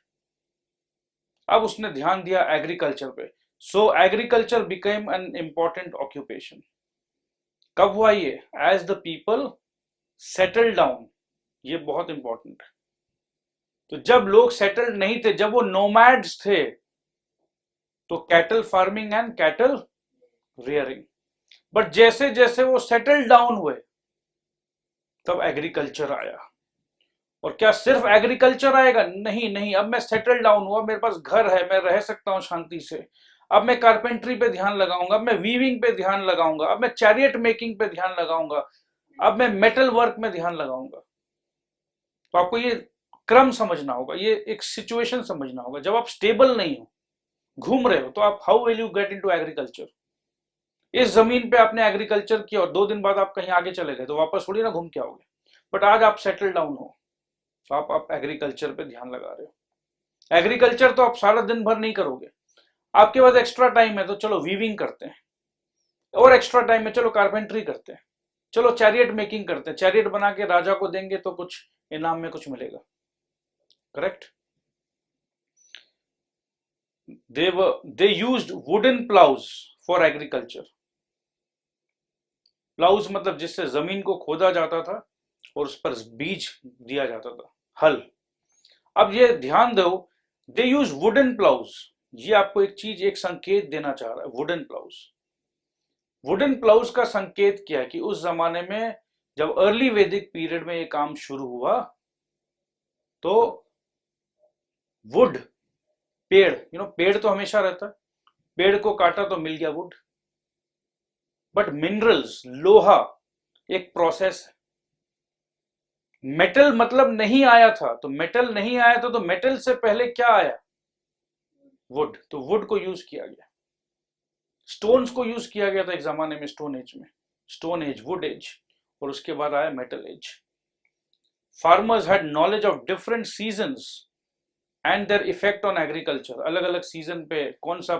अब उसने ध्यान दिया एग्रीकल्चर पे, so agriculture became an important occupation. कब हुआ ये? As the people settle down. ये बहुत इंपॉर्टेंट है। तो जब लोग सेटल्ड नहीं थे, जब वो नोमैड्स थे, तो cattle farming and cattle rearing. But जैसे जैसे वो सेटल डाउन हुए, तब एग्रीकल्चर आया। और क्या सिर्फ एग्रीकल्चर आएगा? नहीं नहीं, अब मैं सेटल डाउन हुआ, मेरे पास घर है, मैं रह सकता हूं शांति से, अब मैं कारपेंट्री पे ध्यान लगाऊंगा, अब मैं वीविंग पे ध्यान लगाऊंगा, अब मैं चैरियट मेकिंग पे ध्यान लगाऊंगा, अब मैं मेटल वर्क में ध्यान लगाऊंगा। तो आपको ये क्रम समझना होगा, ये एक सिचुएशन समझना होगा। जब आप स्टेबल नहीं हो, घूम रहे हो, तो आप how will you get into agriculture? इस जमीन पे आपने एग्रीकल्चर किया और 2 दिन बाद आप कहीं आगे चले गए, तो वापस थोड़ी ना घूम के आओगे। बट आज आप सेटल डाउन हो, तो आप एग्रीकल्चर पे ध्यान लगा रहे हो। एग्रीकल्चर तो आप सारा दिन भर नहीं करोगे, आपके पास एक्स्ट्रा टाइम है तो चलो वीविंग करते हैं, और एक्स्ट्रा टाइम में चलो कारपेंट्री करते हैं, चलो चैरियट मेकिंग करते हैं, चैरियट बना के राजा को देंगे तो कुछ इनाम में कुछ मिलेगा, correct? they used wooden plows for agriculture. Ploughs मतलब जिससे जमीन को खोदा जाता था और उस पर बीज दिया जाता था, हल। अब ये ध्यान दो, दे यूज वुडन प्लाउज। ये आपको एक चीज, एक संकेत देना चाह रहा है, वुडन प्लाउज। वुडन प्लाउज का संकेत क्या है? कि उस जमाने में जब अर्ली वैदिक पीरियड में ये काम शुरू हुआ, तो वुड, पेड़, पेड़ तो हमेशा रहता है, पेड़ को काटा तो मिल गया वुड। बट मिनरल्स, लोहा एक प्रोसेस है। मेटल मतलब नहीं आया था, तो मेटल नहीं आया था, तो मेटल से पहले क्या आया? वुड। तो वुड को यूज किया गया, स्टोन्स को यूज किया गया था एक जमाने में, स्टोन एज में, स्टोन एज, वुड एज, और उसके बाद आया metal age. Farmers had knowledge of different seasons and their effect on agriculture. अलग अलग सीजन पे कौन सा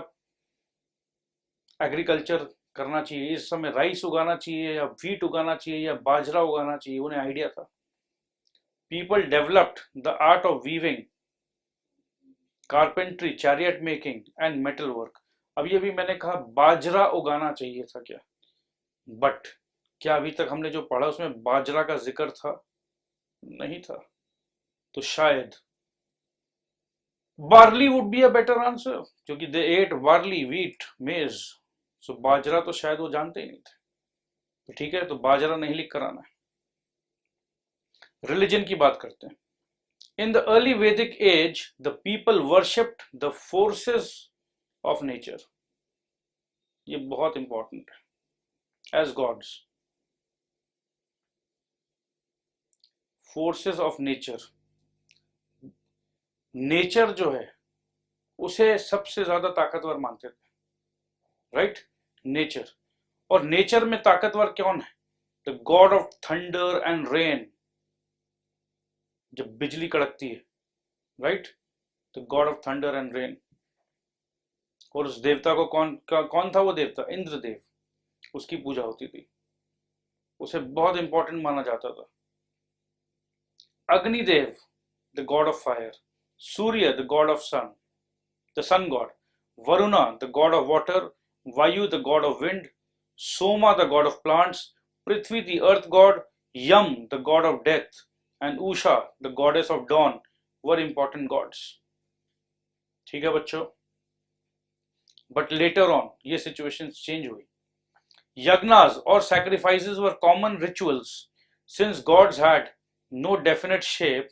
एग्रीकल्चर करना चाहिए, इस समय राइस उगाना चाहिए या व्हीट उगाना चाहिए या बाजरा उगाना चाहिए, उन्हें आइडिया था। People developed the art of weaving, carpentry, chariot making and metal work. अब ये भी मैंने कहा बाजरा उगाना चाहिए था क्या, बट क्या अभी तक हमने जो पढ़ा उसमें बाजरा का जिक्र था? नहीं था। तो शायद barley would be a better answer, क्योंकि दे एट बार्ली, व्हीट, मेज। सो बाजरा तो शायद वो जानते ही नहीं थे। तो ठीक है, तो बाजरा नहीं लिख कर आना है। रिलीजन की बात करते हैं। In the early Vedic age, the people worshipped the forces of nature. ये बहुत इंपॉर्टेंट है। As gods, forces of nature. Nature जो है उसे सबसे ज्यादा ताकतवर मानते थे, राइट? नेचर। और नेचर में ताकतवर कौन है? The god of thunder and rain. जब बिजली कड़कती है, right? The god of thunder and rain. और उस देवता को कौन था वो देवता? इंद्रदेव। उसकी पूजा होती थी, उसे बहुत इंपॉर्टेंट माना जाता था। Agnidev, the god of fire. Surya, the god of sun, the sun god. Varuna, the god of water. Vayu, the god of wind. Soma, the god of plants. Prithvi, the earth god. Yama, the god of death, and Usha, the goddess of dawn were important gods. ठीक है बच्चों? But later on ये situation change हुई। Yagnas or sacrifices were common rituals. Since gods had no definite shape,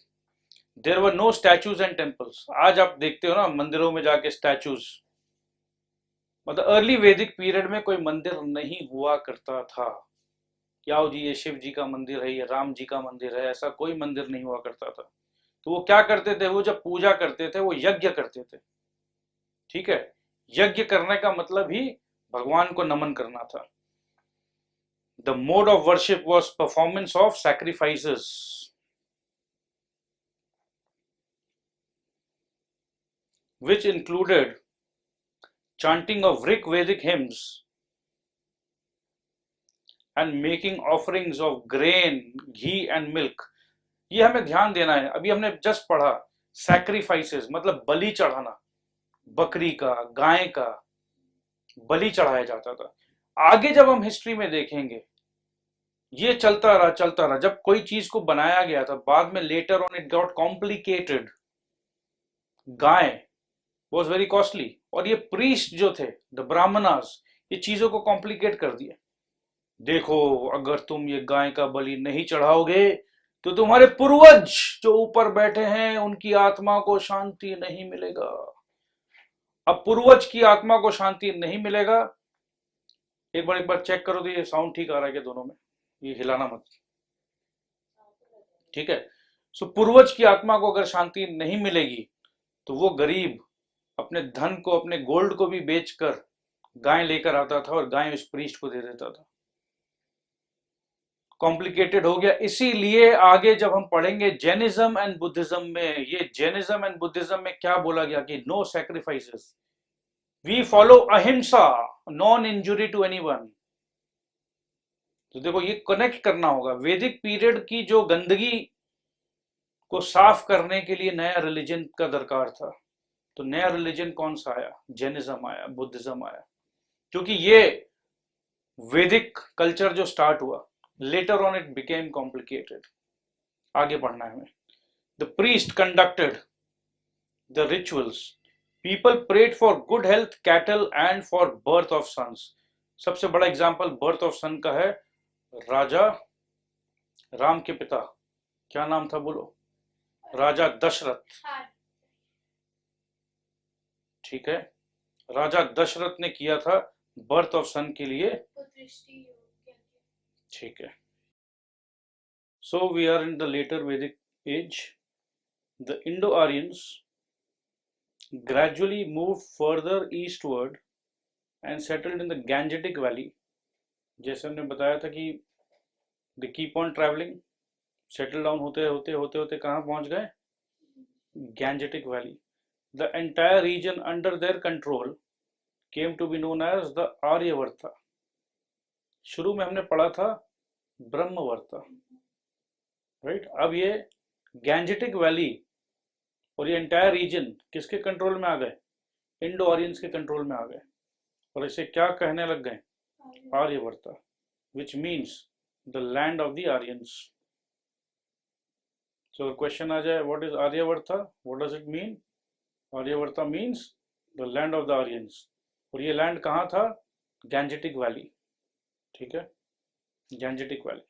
there were no statues and temples. आज आप देखते हो ना मंदिरों में जाके स्टैचूज, मतलब अर्ली वैदिक पीरियड में कोई मंदिर नहीं हुआ करता था। क्या जी ये शिव जी का मंदिर है, ये राम जी का मंदिर है, ऐसा कोई मंदिर नहीं हुआ करता था। तो वो क्या करते थे? वो जब पूजा करते थे वो यज्ञ करते थे। ठीक है, यज्ञ करने का मतलब ही भगवान को नमन करना था। The mode of worship was performance of sacrifices, which included chanting of Rig Vedic hymns and making offerings of grain, ghee and milk. ये हमें ध्यान देना है। अभी हमने जस्ट पढ़ा सैक्रिफाइसेस मतलब बलि चढ़ाना, बकरी का, गाय का बलि चढ़ाया जाता था। आगे जब हम हिस्ट्री में देखेंगे ये चलता रहा। जब कोई चीज को बनाया गया था बाद में, letter on it got complicated. Guy was very costly, और ये प्रीस्ट जो थे, द ब्राह्मणास, ये चीजों को कॉम्प्लिकेट कर दिया। देखो अगर तुम ये गाय का बलि नहीं चढ़ाओगे तो तुम्हारे पूर्वज जो ऊपर बैठे हैं उनकी आत्मा को शांति नहीं मिलेगा। अब पूर्वज की आत्मा को शांति नहीं मिलेगा। एक बार चेक करो तो ये साउंड ठीक आ रहा है क्या दोनों में? ये हिलाना मत, ठीक है? सो पूर्वज की आत्मा को अगर शांति नहीं मिलेगी तो वो गरीब अपने धन को, अपने गोल्ड को भी बेचकर गाय लेकर आता था और गाय उस प्रीस्ट को दे देता था। कॉम्प्लिकेटेड हो गया। इसीलिए आगे जब हम पढ़ेंगे जैनिज्म एंड बुद्धिज्म में, ये जैनिज्म एंड बुद्धिज्म में क्या बोला गया कि नो सैक्रिफाइसेस, वी फॉलो अहिंसा, नॉन इंजुरी टू एनीवन। तो देखो ये कनेक्ट करना होगा। वैदिक पीरियड की जो गंदगी को साफ करने के लिए नया रिलीजन का दरकार था। तो नया रिलीजन कौन सा आया? जैनिज्म आया, बुद्धिज्म आया। क्योंकि ये वैदिक कल्चर जो स्टार्ट हुआ, later on it became complicated. आगे पढ़ना है हमें। The priest conducted the rituals, people prayed for good health, cattle and for birth of sons. सबसे बड़ा एग्जाम्पल बर्थ ऑफ सन का है राजा राम के पिता, क्या नाम था बोलो? राजा दशरथ। ठीक है, राजा दशरथ ने किया था बर्थ ऑफ सन के लिए। ठीक है। So we are in the later वैदिक age. The Indo-Aryans gradually moved further eastward and settled in the Gangetic Valley. जैसे हमने बताया था कि they keep on traveling, settle down होते होते कहाँ पहुंच गए? Gangetic Valley. The entire region under their control came to be known as the Aryavarta. शुरू में हमने पढ़ा था ब्रह्मवर्ता, राइट? अब ये गैंजेटिक वैली और ये एंटायर रीजन किसके कंट्रोल में आ गए? इंडो आर्यंस के कंट्रोल में आ गए। और इसे क्या कहने लग गए? Aryavarta, which means the land of the Aryans. So question आ जाए, what is आर्यवर्ता, what does it mean? आर्यवर्ता means the land of the Aryans। और ये लैंड कहाँ था? Gangetic valley. ठीक है, Gangetic valley.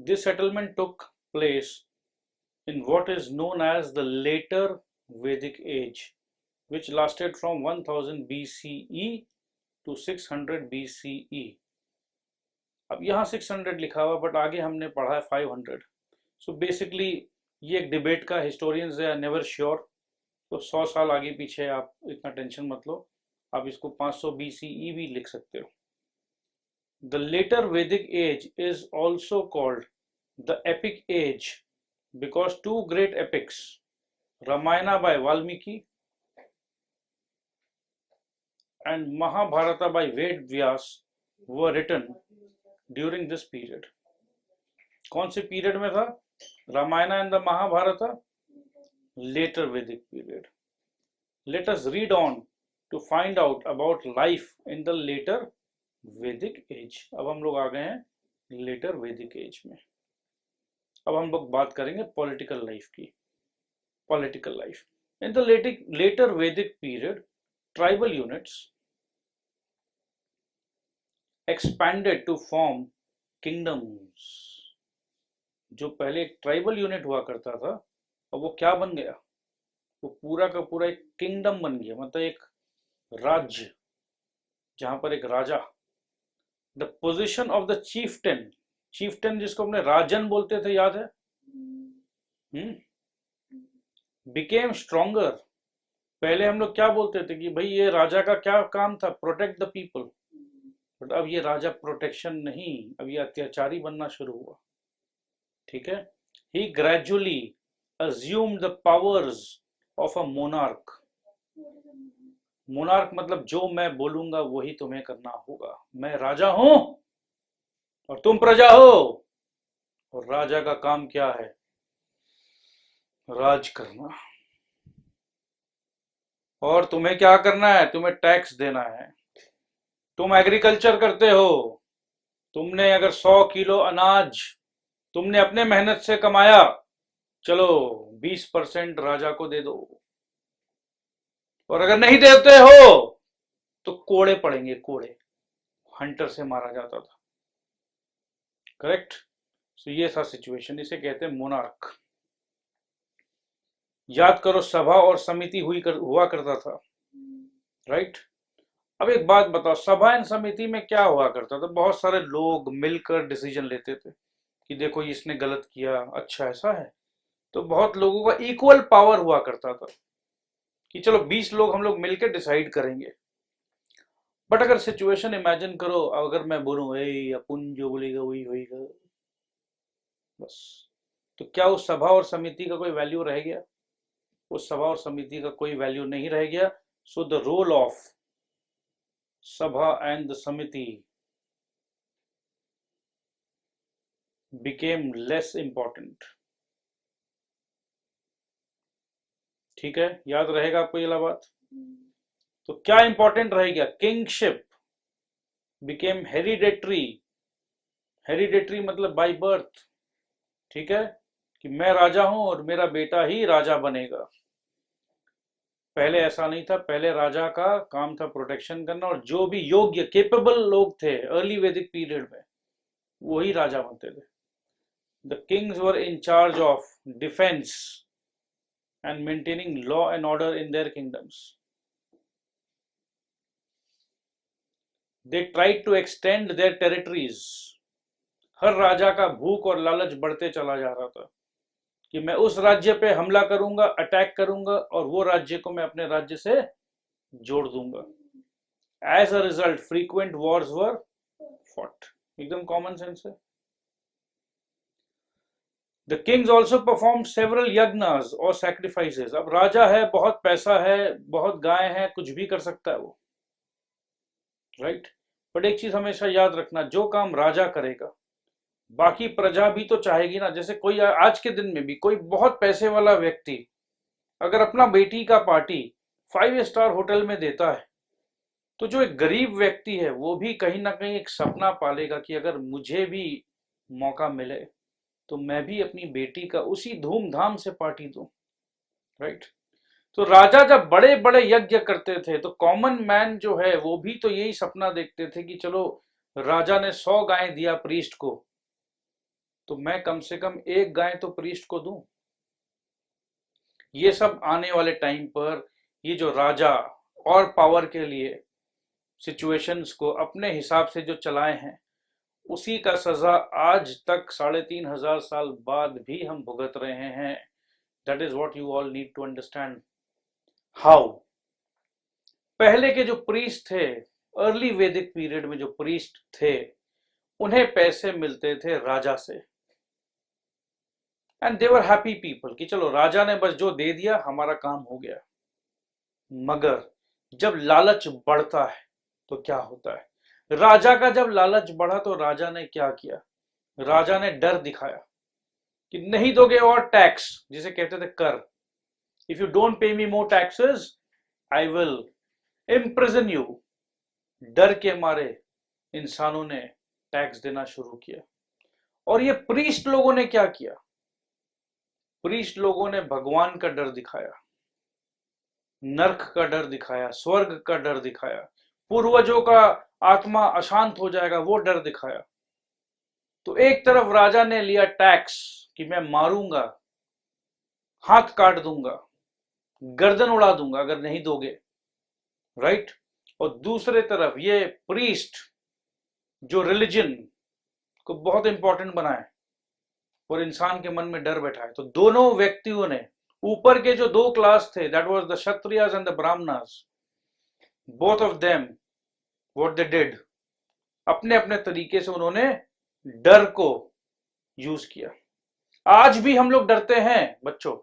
This settlement took place in what is known as the later Vedic age, which lasted from 1000 BCE to 600 BCE। अब यहाँ 600 लिखा हुआ, बट आगे हमने पढ़ा है 500। सो बेसिकली ये एक डिबेट का, हिस्टोरियंस आर नेवर श्योर। तो 100 साल आगे पीछे आप इतना टेंशन मत लो, आप इसको 500 BCE भी लिख सकते हो। द लेटर वैदिक age is also called the epic age because two great epics, Ramayana by Valmiki and Mahabharata by Ved Vyas were written during this period. कौन से पीरियड में था? Ramayana and the Mahabharata, later वैदिक period. Let us read on to find out about life in the later वैदिक age. अब हम लोग आ गए हैं लेटर वैदिक एज में। अब हम लोग बात करेंगे पॉलिटिकल लाइफ की। Political life in the later वैदिक period, tribal units expanded to form kingdoms। जो पहले एक ट्राइबल यूनिट हुआ करता था, अब वो क्या बन गया? वो पूरा का पूरा एक किंगडम बन गया, मतलब एक राज्य, जहां पर एक राजा। The position of the chieftain, chieftain जिसको हमने राजन बोलते थे, याद है? Became stronger. पहले हम लोग क्या बोलते थे कि भाई ये राजा का क्या काम था? Protect the people. बट अब ये राजा प्रोटेक्शन नहीं, अब ये अत्याचारी बनना शुरू हुआ। ठीक है, ही gradually assumed the powers of a monarch। Monarch मतलब जो मैं बोलूंगा वही तुम्हें करना होगा। मैं राजा हूं और तुम प्रजा हो, और राजा का काम क्या है? राज करना। और तुम्हें क्या करना है? तुम्हें टैक्स देना है। तुम एग्रीकल्चर करते हो, तुमने अगर 100 किलो अनाज तुमने अपने मेहनत से कमाया, चलो 20% राजा को दे दो, और अगर नहीं देते हो तो कोड़े पड़ेंगे, कोड़े। हंटर से मारा जाता था। करेक्ट? सो ये था सिचुएशन, इसे कहते हैं मोनार्क। याद करो, सभा और समिति हुआ करता था, राइट? अब एक बात बताओ, सभा एंड समिति में क्या हुआ करता था? बहुत सारे लोग मिलकर डिसीजन लेते थे कि देखो इसने गलत किया, अच्छा ऐसा है। तो बहुत लोगों का इक्वल पावर हुआ करता था कि चलो 20 लोग हम लोग मिलकर डिसाइड करेंगे। बट अगर सिचुएशन इमेजिन करो, अगर मैं बोलूं अपन जो बोलेगा वही होगा, बस, तो क्या उस सभा और समिति का कोई वैल्यू रह गया? उस सभा और समिति का कोई वैल्यू नहीं रह गया। सो द रोल ऑफ सभा एंड द समिति became less important। ठीक है, याद रहेगा आपको ये बात? तो क्या इंपॉर्टेंट रह गया? Kingship became hereditary. हेरिडेटरी मतलब बाय बर्थ। ठीक है, कि मैं राजा हूं और मेरा बेटा ही राजा बनेगा। पहले ऐसा नहीं था, पहले राजा का काम था प्रोटेक्शन करना, और जो भी योग्य केपेबल लोग थे अर्ली वैदिक पीरियड में, वही राजा बनते थे। The kings were in charge of defense and maintaining law and order in their kingdoms। They tried to extend their territories। हर राजा का भूख और लालच बढ़ते चला जा रहा था कि मैं उस राज्य पे हमला करूंगा, अटैक करूंगा, और वो राज्य को मैं अपने राज्य से जोड़ दूंगा। As a result, frequent wars were fought। एकदम कॉमन सेंस है। The kings also performed several yagnas or sacrifices। अब राजा है, बहुत पैसा है, बहुत गाय है, कुछ भी कर सकता है वो, राइट? बट एक चीज हमेशा याद रखना, जो काम राजा करेगा बाकी प्रजा भी तो चाहेगी ना। जैसे कोई आज के दिन में भी कोई बहुत पैसे वाला व्यक्ति अगर अपना बेटी का पार्टी 5 स्टार होटल में देता है, तो जो एक गरीब व्यक्ति है वो भी कहीं ना कहीं एक सपना पालेगा कि अगर मुझे भी मौका मिले तो मैं भी अपनी बेटी का उसी धूमधाम से पार्टी दूं, राइट। तो राजा जब बड़े बड़े यज्ञ करते थे तो कॉमन मैन जो है वो भी तो यही सपना देखते थे कि चलो राजा ने 100 गाय दिया प्रीस्ट को, तो मैं कम से कम एक गाय तो प्रीस्ट को दूं। ये सब आने वाले टाइम पर ये जो राजा और पावर के लिए सिचुएशंस को अपने हिसाब से जो चलाए हैं, उसी का सजा आज तक 3,500 साल बाद भी हम भुगत रहे हैं। That is what you all need to understand. How पहले के जो प्रीस्ट थे, अर्ली वैदिक पीरियड में जो प्रीस्ट थे, उन्हें पैसे मिलते थे राजा से, and they were happy people कि चलो राजा ने बस जो दे दिया हमारा काम हो गया। मगर जब लालच बढ़ता है तो क्या होता है? राजा का जब लालच बढ़ा तो राजा ने क्या किया? राजा ने डर दिखाया कि नहीं दोगे और टैक्स, जिसे कहते थे कर, if you don't pay me more taxes I will imprison you. डर के मारे इंसानों ने टैक्स देना शुरू किया। और ये प्रीस्ट लोगों ने क्या किया? प्रीस्ट लोगों ने भगवान का डर दिखाया, नरक का डर दिखाया, स्वर्ग का डर दिखाया, पूर्वजों का आत्मा अशांत हो जाएगा वो डर दिखाया। तो एक तरफ राजा ने लिया टैक्स कि मैं मारूंगा, हाथ काट दूंगा, गर्दन उड़ा दूंगा अगर नहीं दोगे, राइट। और दूसरे तरफ ये प्रीस्ट जो रिलीजन को बहुत इंपॉर्टेंट बनाए और इंसान के मन में डर बैठाए। तो दोनों व्यक्तियों ने, ऊपर के जो दो क्लास थे, that was the Kshatriyas and the Brahmanas, both of them what they did, अपने अपने तरीके से उन्होंने डर को यूज किया। आज भी हम लोग डरते हैं बच्चों,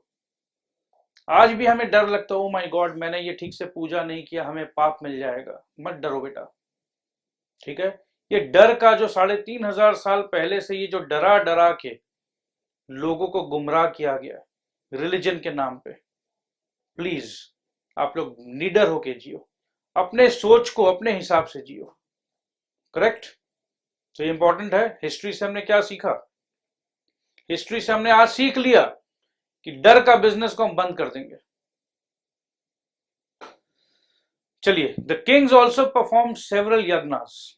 आज भी हमें डर लगता है, ओ माय गॉड मैंने ये ठीक से पूजा नहीं किया, हमें पाप मिल जाएगा। मत डरो बेटा, ठीक है। ये डर का जो 3,500 साल पहले से ये जो डरा डरा के लोगों को गुमराह किया गया रिलीजन के नाम पे, प्लीज आप लोग निडर होके जियो, अपने सोच को अपने हिसाब से जियो, करेक्ट। तो ये इंपॉर्टेंट है। हिस्ट्री से हमने क्या सीखा? हिस्ट्री से हमने आज सीख लिया कि डर का बिजनेस को हम बंद कर देंगे। चलिए, the kings also perform several yajnas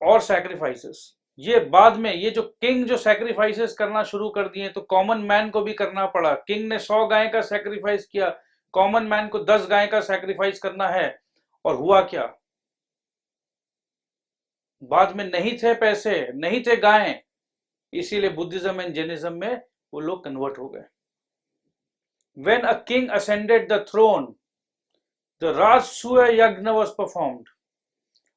or sacrifices. ये बाद में ये जो किंग जो सैक्रिफाइसेस करना शुरू कर दिए तो कॉमन मैन को भी करना पड़ा। किंग ने 100 गाय का सैक्रिफाइस किया, कॉमन मैन को 10 गाय का सैक्रिफाइस करना है। और हुआ क्या? बाद में नहीं थे पैसे, नहीं थे गायें, इसीलिए बुद्धिज्म एंड जैनिज्म में वो लोग कन्वर्ट हो गए। When a king ascended the throne, the Rajasuya Yagna was performed.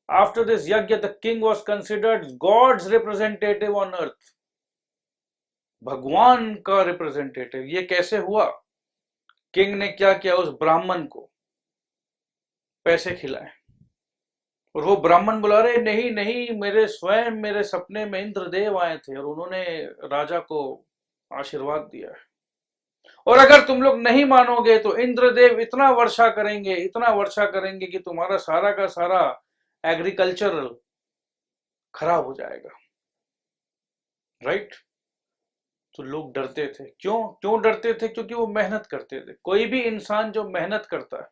After this yagya, the king was considered God's representative on earth. भगवान का रिप्रेजेंटेटिव। ये कैसे हुआ? किंग ने क्या किया? उस ब्राह्मण को पैसे खिलाए और वो ब्राह्मण बुला रहे, नहीं नहीं, मेरे स्वयं मेरे सपने में इंद्रदेव आए थे और उन्होंने राजा को आशीर्वाद दिया है, और अगर तुम लोग नहीं मानोगे तो इंद्रदेव इतना वर्षा करेंगे, इतना वर्षा करेंगे कि तुम्हारा सारा का सारा एग्रीकल्चरल खराब हो जाएगा, राइट। तो लोग डरते थे। क्यों डरते थे? क्योंकि वो मेहनत करते थे। कोई भी इंसान जो मेहनत करता है,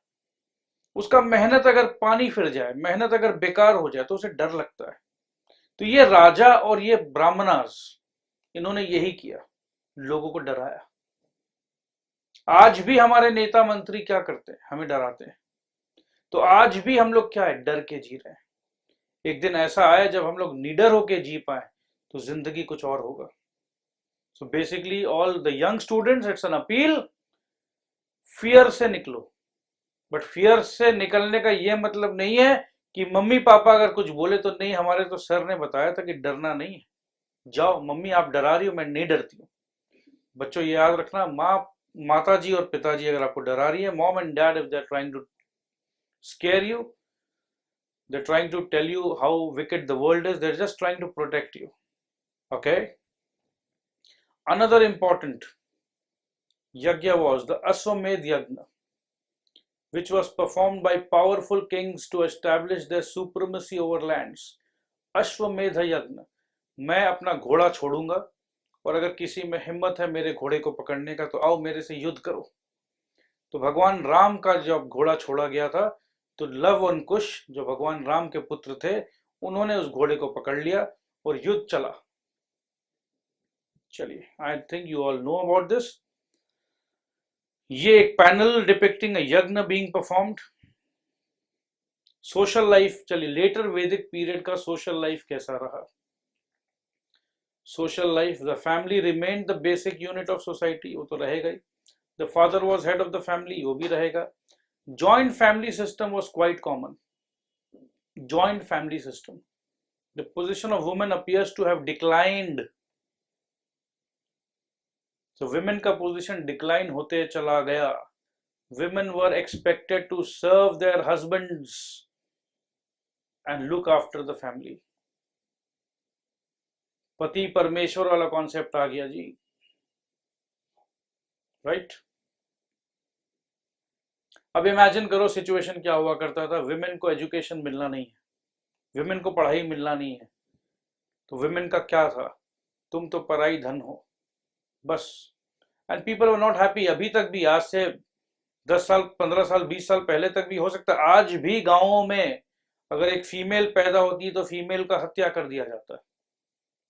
उसका मेहनत अगर पानी फिर जाए, मेहनत अगर बेकार हो जाए तो उसे डर लगता है। तो ये राजा और ये ब्राह्मणास, इन्होंने यही किया, लोगों को डराया। आज भी हमारे नेता मंत्री क्या करते हैं? हमें डराते हैं। तो आज भी हम लोग क्या है? डर के जी रहे हैं। एक दिन ऐसा आया जब हम लोग निडर होके जी पाए तो जिंदगी कुछ और होगा। So basically all the young students, it's an appeal, fear से निकलो। बट फियर से निकलने का यह मतलब नहीं है कि मम्मी पापा अगर कुछ बोले तो नहीं, हमारे तो सर ने बताया था कि डरना नहीं है। जाओ मम्मी आप डरा रही हो, मैं नहीं डरती हूँ। बच्चों ये याद रखना, माता जी और पिताजी अगर आपको डरा रही है, mom and dad, if they are trying to scare you, they're trying to tell you how wicked the world is, they're just trying to protect you, okay. Another important yagya was the Ashwamedh Yagna. which was performed by powerful kings to establish their supremacy over lands. अश्वमेध यज्ञ, मैं अपना घोड़ा छोड़ूंगा और अगर किसी में हिम्मत है मेरे घोड़े को पकड़ने का तो आओ मेरे से युद्ध करो। तो भगवान राम का जब घोड़ा छोड़ा गया था तो लव और कुश जो भगवान राम के पुत्र थे उन्होंने उस घोड़े को पकड़ लिया और युद्ध चला। चलिए, I think you all know about this. ये एक panel depicting a yajna being performed. Social life, चलिए लेटर वैदिक पीरियड का सोशल लाइफ कैसा रहा। Social life, the family remained the basic unit of society, वो तो रहेगा ही। The father was head of the family, वो भी रहेगा। Joint family system was quite common. Joint family system, the position of women appears to have declined. So women का position decline होते चला गया। Women were expected to serve their husbands and look after the family. पति परमेश्वर वाला concept आ गया जी, right. अब imagine करो सिचुएशन क्या हुआ करता था। विमेन को एजुकेशन मिलना नहीं है, विमेन को पढ़ाई मिलना नहीं है, तो विमेन का क्या था, तुम तो पराई धन हो बस। And people were not happy. अभी तक भी, आज से 10 साल 15 साल 20 साल पहले तक भी हो सकता है, आज भी गांवों में अगर एक फीमेल पैदा होती है तो फीमेल का हत्या कर दिया जाता है।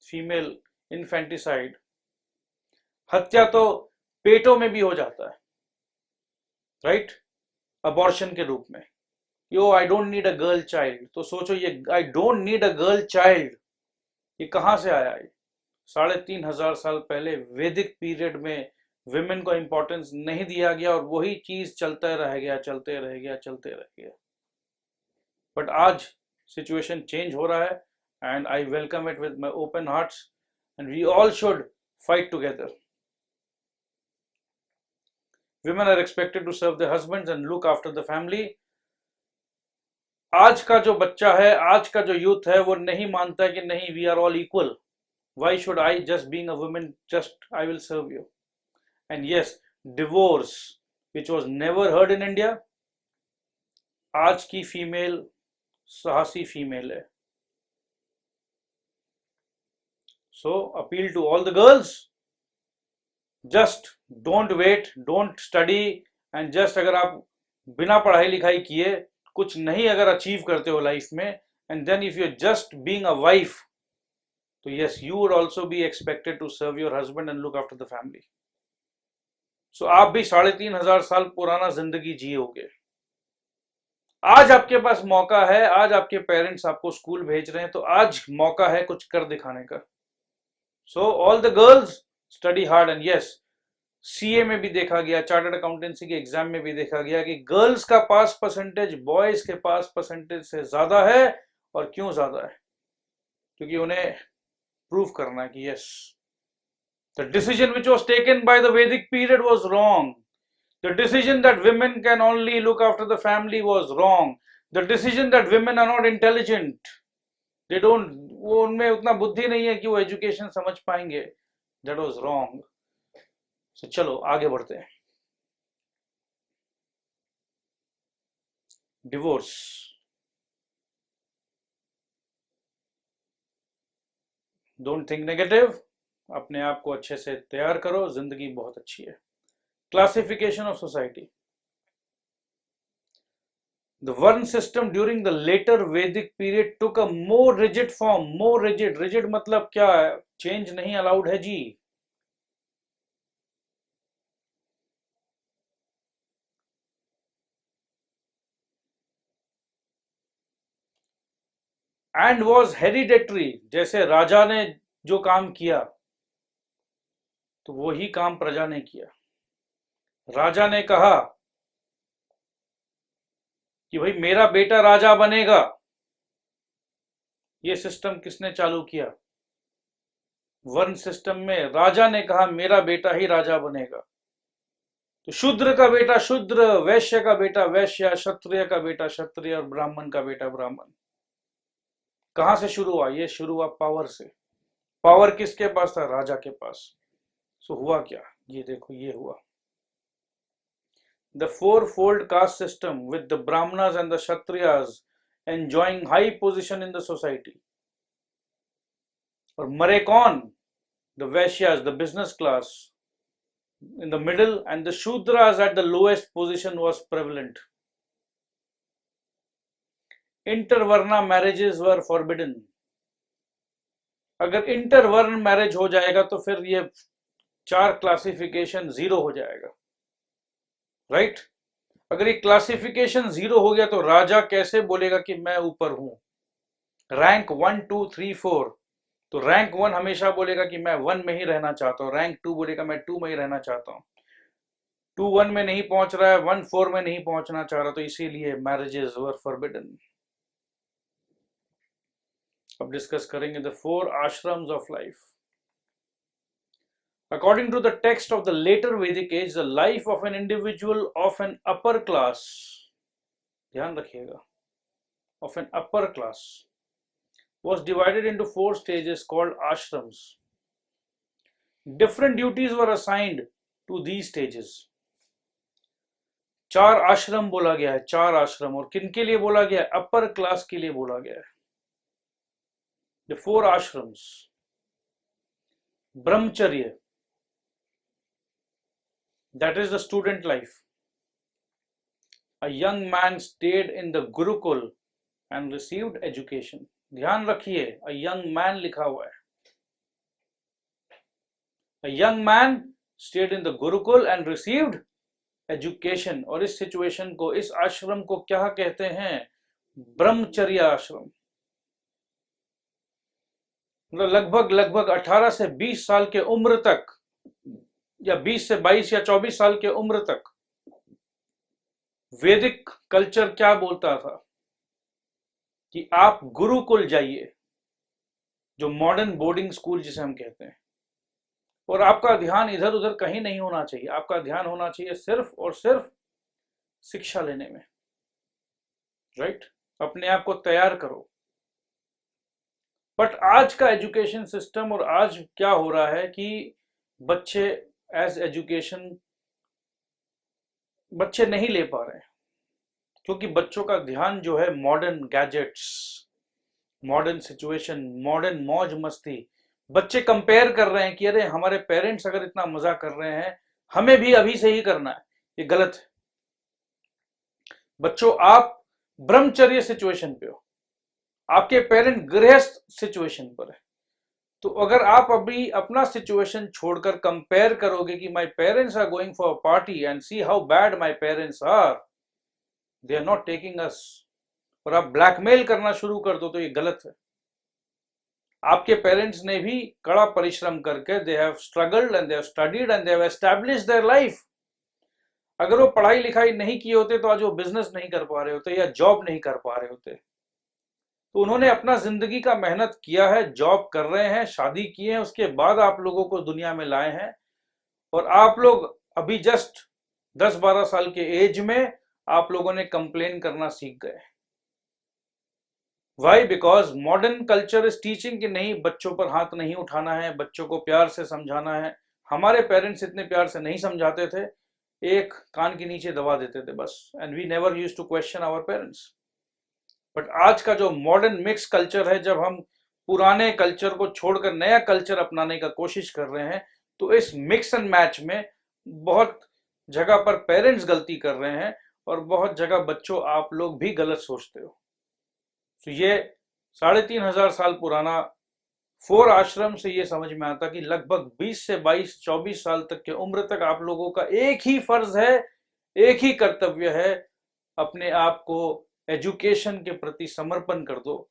फीमेल इन्फेंटिसाइड, हत्या तो पेटों में भी हो जाता है, राइट, अबॉर्शन के रूप में। यो I don't need a girl child, तो सोचो ये I don't need a girl child ये कहां से आया है। 3500 साल पहले वैदिक पीरियड में विमेन को इंपॉर्टेंस नहीं दिया गया और वही चीज चलते रह गया। बट आज सिचुएशन चेंज हो रहा है and I welcome it with my open hearts and we all should fight together. Women are expected to serve their husbands and look after the family. आज का जो बच्चा है, आज का जो यूथ है, वो नहीं मानता कि नहीं we are all equal. Why should I, just being a woman, just I will serve you? And yes, divorce, which was never heard in India, आज की फीमेल साहसी फीमेल है। So appeal to all the girls, just don't wait, don't study, and just अगर आप बिना पढ़ाई लिखाई किए कुछ नहीं अगर अचीव करते हो लाइफ में, and then if you're just being a wife, तो yes, you would also be expected to serve your husband and look after the family. So आप भी 3500 साल पुराना जिंदगी जियोगे। आज आपके पास मौका है, आज आपके पेरेंट्स आपको स्कूल भेज रहे हैं, तो आज मौका है कुछ कर दिखाने का। So all the girls study hard and yes, CA में भी देखा गया, चार्टर्ड अकाउंटेंसी के एग्जाम में भी देखा गया कि गर्ल्स का पास परसेंटेज बॉयज के पास परसेंटेज से ज्यादा है। और क्यों ज्यादा है? क्योंकि उन्हें प्रूव करना कि yes, the decision which was taken by the Vedic period was wrong. The decision that women can only look after the family was wrong. The decision that women are not intelligent, they don't, वो उनमें उतना बुद्धि नहीं है कि वो education समझ पाएंगे, that was wrong. So चलो आगे बढ़ते हैं। डिवोर्स, डोंट थिंक नेगेटिव, अपने आप को अच्छे से तैयार करो, जिंदगी बहुत अच्छी है। क्लासिफिकेशन ऑफ सोसाइटी, द वर्ण सिस्टम ड्यूरिंग द लेटर वैदिक पीरियड टुक अ मोर रिजिड फॉर्म। मोर रिजिड, रिजिड मतलब क्या है? चेंज नहीं अलाउड है जी। एंड वॉज हेरिडेटरी, जैसे राजा ने जो काम किया तो वही काम प्रजा ने किया। राजा ने कहा कि भाई मेरा बेटा राजा बनेगा, ये सिस्टम किसने चालू किया? वर्ण सिस्टम में राजा ने कहा मेरा बेटा ही राजा बनेगा। तो शूद्र का बेटा शूद्र, वैश्य का बेटा वैश्य, क्षत्रिय का बेटा क्षत्रिय और ब्राह्मण का बेटा ब्राह्मण। कहां से शुरू हुआ? ये शुरू हुआ पावर से। पावर किसके पास था? राजा के पास। सो हुआ क्या? ये देखो, ये हुआ the fourfold caste system with the Brahmanas and the Kshatriyas enjoying high position in the society. और मरे कौन? The Vaishyas, the business class in the middle, and the Shudras at the lowest position was prevalent. Intervarna marriages were forbidden. अगर इंटरवर्ण marriage हो जाएगा तो फिर ये 4 classification 0 हो जाएगा, राइट? अगर ये क्लासिफिकेशन 0 हो गया तो राजा कैसे बोलेगा कि मैं ऊपर हूं? रैंक 1 2 3 4, तो रैंक 1 हमेशा बोलेगा कि मैं 1 में ही रहना चाहता हूं, रैंक 2 बोलेगा मैं 2 में ही रहना चाहता हूं, 2 1 में नहीं पहुंच रहा है, 1 4 में नहीं पहुंचना चाह रहा, तो इसीलिए मैरिजेस वर फॉरबिडन. अब डिस्कस करेंगे the 4 ashrams of life. According to the text of the later Vedic age, the life of an individual of an upper class, ध्यान रखिएगा, of an upper class was divided into 4 stages called ashrams. Different duties were assigned to these stages. 4 आश्रम बोला गया है, 4 आश्रम, और किनके लिए बोला गया है? अपर क्लास के लिए बोला गया है. The 4 ashrams. Brahmacharya, that is the student life. A young man stayed in the Gurukul and received education. ध्यान रखिए, a young man लिखा हुआ है. A young man stayed in the Gurukul and received education. और इस situation को, इस आश्रम को क्या कहते हैं? ब्रह्मचर्य आश्रम. मतलब लगभग 18 से 20 साल के उम्र तक, या 20 से 22 या 24 साल के उम्र तक वैदिक कल्चर क्या बोलता था कि आप गुरुकुल जाइए, जो मॉडर्न बोर्डिंग स्कूल जिसे हम कहते हैं, और आपका ध्यान इधर उधर कहीं नहीं होना चाहिए, आपका ध्यान होना चाहिए सिर्फ और सिर्फ शिक्षा लेने में, राइट? अपने आप को तैयार करो. बट आज का एजुकेशन सिस्टम, और आज क्या हो रहा है कि बच्चे एज एजुकेशन बच्चे नहीं ले पा रहे हैं, क्योंकि बच्चों का ध्यान जो है modern gadgets, modern situation, modern मौज मस्ती. बच्चे कंपेयर कर रहे हैं कि अरे हमारे पेरेंट्स अगर इतना मजा कर रहे हैं, हमें भी अभी से ही करना है. ये गलत है. बच्चों, आप ब्रह्मचर्य सिचुएशन पे हो, आपके पेरेंट गृहस्थ सिचुएशन पर है. तो अगर आप अभी अपना सिचुएशन छोड़कर कंपेयर करोगे कि my parents are going for a party and see how bad my parents are, they are not taking us, और आप ब्लैकमेल करना शुरू कर दो, तो ये गलत है. आपके पेरेंट्स ने भी कड़ा परिश्रम करके they have struggled and they have studied and they have established their life. अगर वो पढ़ाई लिखाई नहीं किए होते तो आज वो बिजनेस नहीं कर पा रहे होते या जॉब नहीं कर पा रहे होते. तो उन्होंने अपना जिंदगी का मेहनत किया है, जॉब कर रहे हैं, शादी किए हैं, उसके बाद आप लोगों को दुनिया में लाए हैं, और आप लोग अभी जस्ट 10-12 साल के एज में आप लोगों ने कंप्लेन करना सीख गए. Why? Because modern culture is teaching कि नहीं, बच्चों पर हाथ नहीं उठाना है, बच्चों को प्यार से समझाना है. हमारे पेरेंट्स इतने प्यार से नहीं समझाते थे, एक कान के नीचे दबा देते थे बस. And we never used to question our parents. But आज का जो मॉडर्न मिक्स कल्चर है, जब हम पुराने कल्चर को छोड़कर नया कल्चर अपनाने का कोशिश कर रहे हैं, तो इस मिक्स एंड मैच में बहुत जगह पर पेरेंट्स गलती कर रहे हैं, और बहुत जगह बच्चों आप लोग भी गलत सोचते हो. तो ये 3500 साल पुराना 4 आश्रम से ये समझ में आता कि लगभग 20 से 22-24 साल तक के उम्र तक आप लोगों का एक ही फर्ज है, एक ही कर्तव्य है, अपने आप को एजुकेशन के प्रति समर्पण कर दो.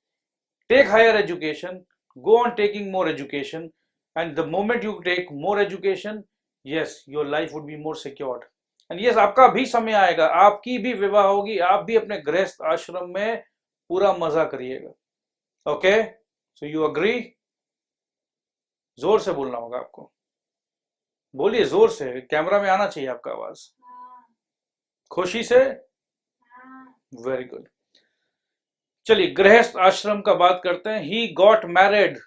Take higher education, go on taking more education, and the moment you take more education, yes, your life would be more secured. And yes, आपका भी समय आएगा, आपकी भी विवाह होगी, आप भी अपने गृहस्थ आश्रम में पूरा मजा करिएगा. Okay, so you agree? जोर से बोलना होगा आपको. बोलिए जोर से, कैमरा में आना चाहिए आपका आवाज. खुशी से? Very good. चलिए गृहस्थ आश्रम का बात करते हैं. He got married.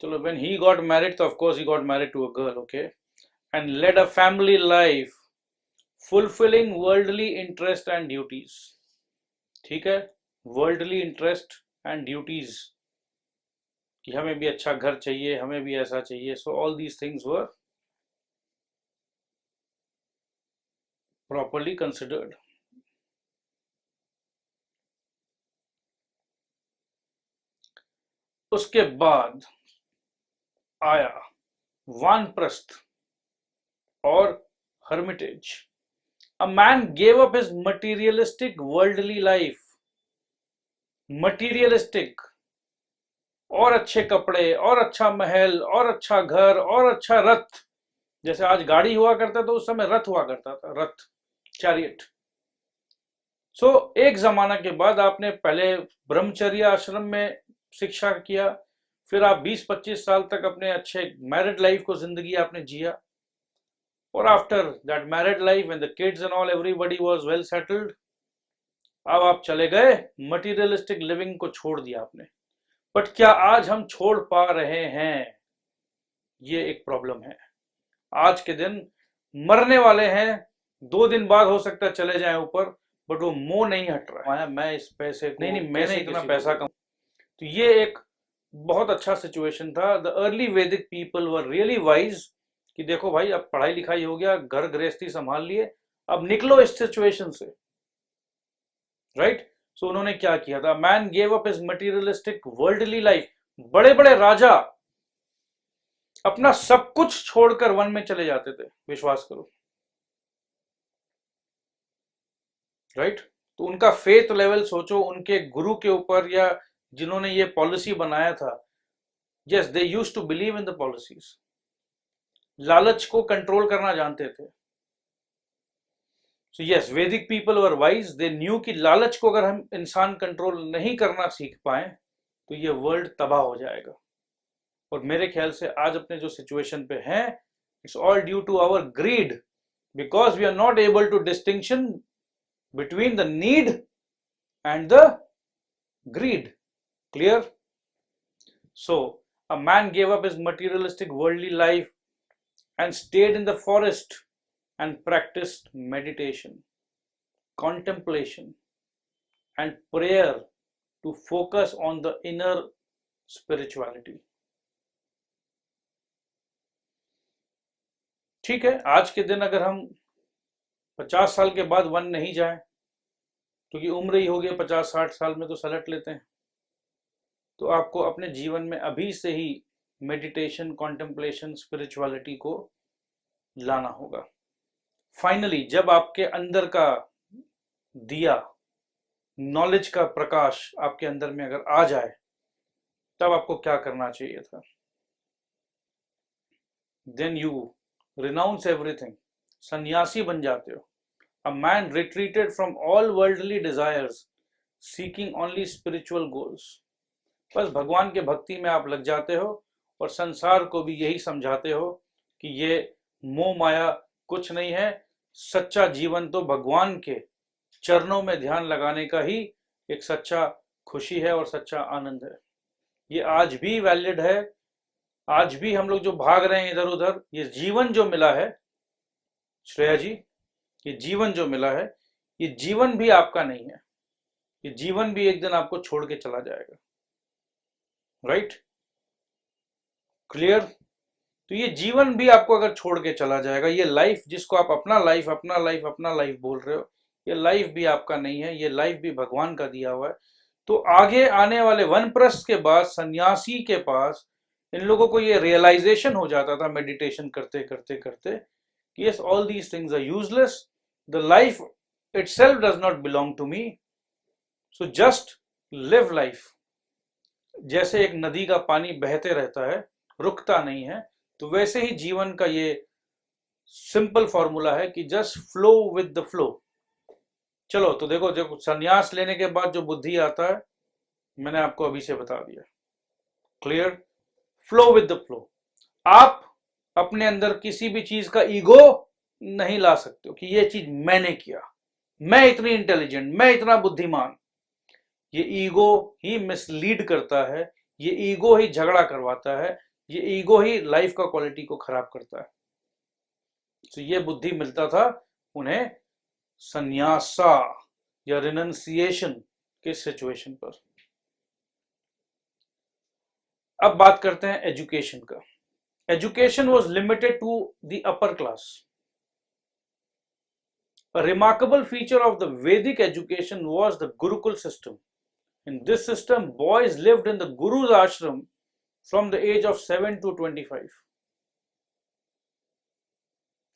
चलो, when he got married, तो of course he got married to a girl, okay, and led a family life. Fulfilling worldly interest and duties, ठीक है, वर्ल्डली इंटरेस्ट एंड ड्यूटीज, कि हमें भी अच्छा घर चाहिए, हमें भी ऐसा चाहिए. So all these things were properly considered. उसके बाद आया वानप्रस्थ और hermitage. A man gave up his materialistic worldly life, materialistic, और अच्छे कपड़े और अच्छा महल और अच्छा घर और अच्छा रथ, जैसे आज गाड़ी हुआ करता तो उस समय रथ हुआ करता था, रथ, चैरियट. सो एक जमाना के बाद आपने पहले ब्रह्मचर्य आश्रम में शिक्षा किया, फिर आप 20-25 साल तक अपने अच्छे मैरिड लाइफ को जिंदगी आपने जिया, और after that married life and the kids and all everybody was well settled, अब आप चले गए मटीरियलिस्टिक लिविंग को छोड़ दिया आपने. बट क्या आज हम छोड़ पा रहे हैं? ये एक प्रॉब्लम है. आज के दिन मरने वाले हैं, 2 दिन बाद हो सकता है चले जाएं ऊपर, बट वो मोह नहीं हट रहा है, मैं इस पैसे को, नहीं मैंने इतना पैसा कम. तो ये एक बहुत अच्छा सिचुएशन था. द अर्ली वैदिक पीपल वर रियली वाइज कि देखो भाई, अब पढ़ाई लिखाई हो गया, घर गृहस्थी संभाल लिए, अब निकलो इस सिचुएशन से, राइट. सो उन्होंने क्या किया था? Man gave up his materialistic worldly life. बड़े बड़े राजा अपना सब कुछ छोड़कर वन में चले जाते थे, विश्वास करो, राइट. तो उनका फेथ लेवल सोचो, उनके गुरु के ऊपर या जिन्होंने ये पॉलिसी बनाया था, yes they used to believe in the policies. लालच को कंट्रोल करना जानते थे. So yes, Vedic people were wise, they knew कि लालच को अगर हम इंसान कंट्रोल नहीं करना सीख पाए तो ये वर्ल्ड तबाह हो जाएगा. और मेरे ख्याल से आज अपने जो सिचुएशन पे हैं, it's all due to our greed, because we are not able to distinction between the need and the greed. Clear? So a man gave up his materialistic worldly life and stayed in the forest and practiced meditation, contemplation, and prayer to focus on the inner spirituality. ठीक है, आज के दिन अगर हम 50 साल के बाद वन नहीं जाए, क्योंकि उम्र ही हो गई 50-60 साल में तो सलट लेते हैं, तो आपको अपने जीवन में अभी से ही मेडिटेशन, कॉन्टेम्पलेशन, स्पिरिचुअलिटी को लाना होगा. फाइनली जब आपके अंदर का दिया, नॉलेज का प्रकाश आपके अंदर में अगर आ जाए, तब आपको क्या करना चाहिए था? देन यू रिनाउंस एवरीथिंग, सन्यासी बन जाते हो. A man retreated from all worldly desires, seeking only spiritual goals. बस भगवान के भक्ति में आप लग जाते हो और संसार को भी यही समझाते हो कि ये मोह माया कुछ नहीं है, सच्चा जीवन तो भगवान के चरणों में ध्यान लगाने का ही एक सच्चा खुशी है और सच्चा आनंद है. ये आज भी वैलिड है. आज भी हम लोग जो भाग रहे हैं इधर उधर, ये जीवन जो मिला है, श्रेया जी, ये जीवन जो मिला है, ये जीवन भी आपका नहीं है. ये जीवन भी एक दिन आपको छोड़ के चला जाएगा, राइट? क्लियर? तो ये जीवन भी आपको अगर छोड़ के चला जाएगा, ये लाइफ जिसको आप अपना लाइफ अपना लाइफ अपना लाइफ बोल रहे हो, ये लाइफ भी आपका नहीं है, ये लाइफ भी भगवान का दिया हुआ है. तो आगे आने वाले वनप्रस्थ के बाद सन्यासी के पास इन लोगों को ये रियलाइजेशन हो जाता था मेडिटेशन करते करते करते कि yes, all these things are useless, the life itself does not belong to me, so just live life. जैसे एक नदी का पानी बहते रहता है, रुकता नहीं है, तो वैसे ही जीवन का ये सिंपल फॉर्मूला है कि just flow with the flow. चलो, तो देखो, जब संन्यास लेने के बाद जो बुद्धि आता है, मैंने आपको अभी से बता दिया. Clear? Flow with the flow. आप अपने अंदर किसी भी चीज का ईगो नहीं ला सकते हो कि ये चीज मैंने किया, मैं इतनी इंटेलिजेंट, मैं इतना बुद्धिमान. ये ईगो ही मिसलीड करता है, ये ईगो ही झगड़ा करवाता है, ये ईगो ही लाइफ का क्वालिटी को खराब करता है. तो ये बुद्धि मिलता था उन्हें संन्यासा या रिनंसिएशन के सिचुएशन पर। अब बात करते हैं एजुकेशन का। Education was limited to the upper class. A remarkable feature of the Vedic education was the Gurukul system. In this system, boys lived in the Guru's ashram from the age of 7 to 25.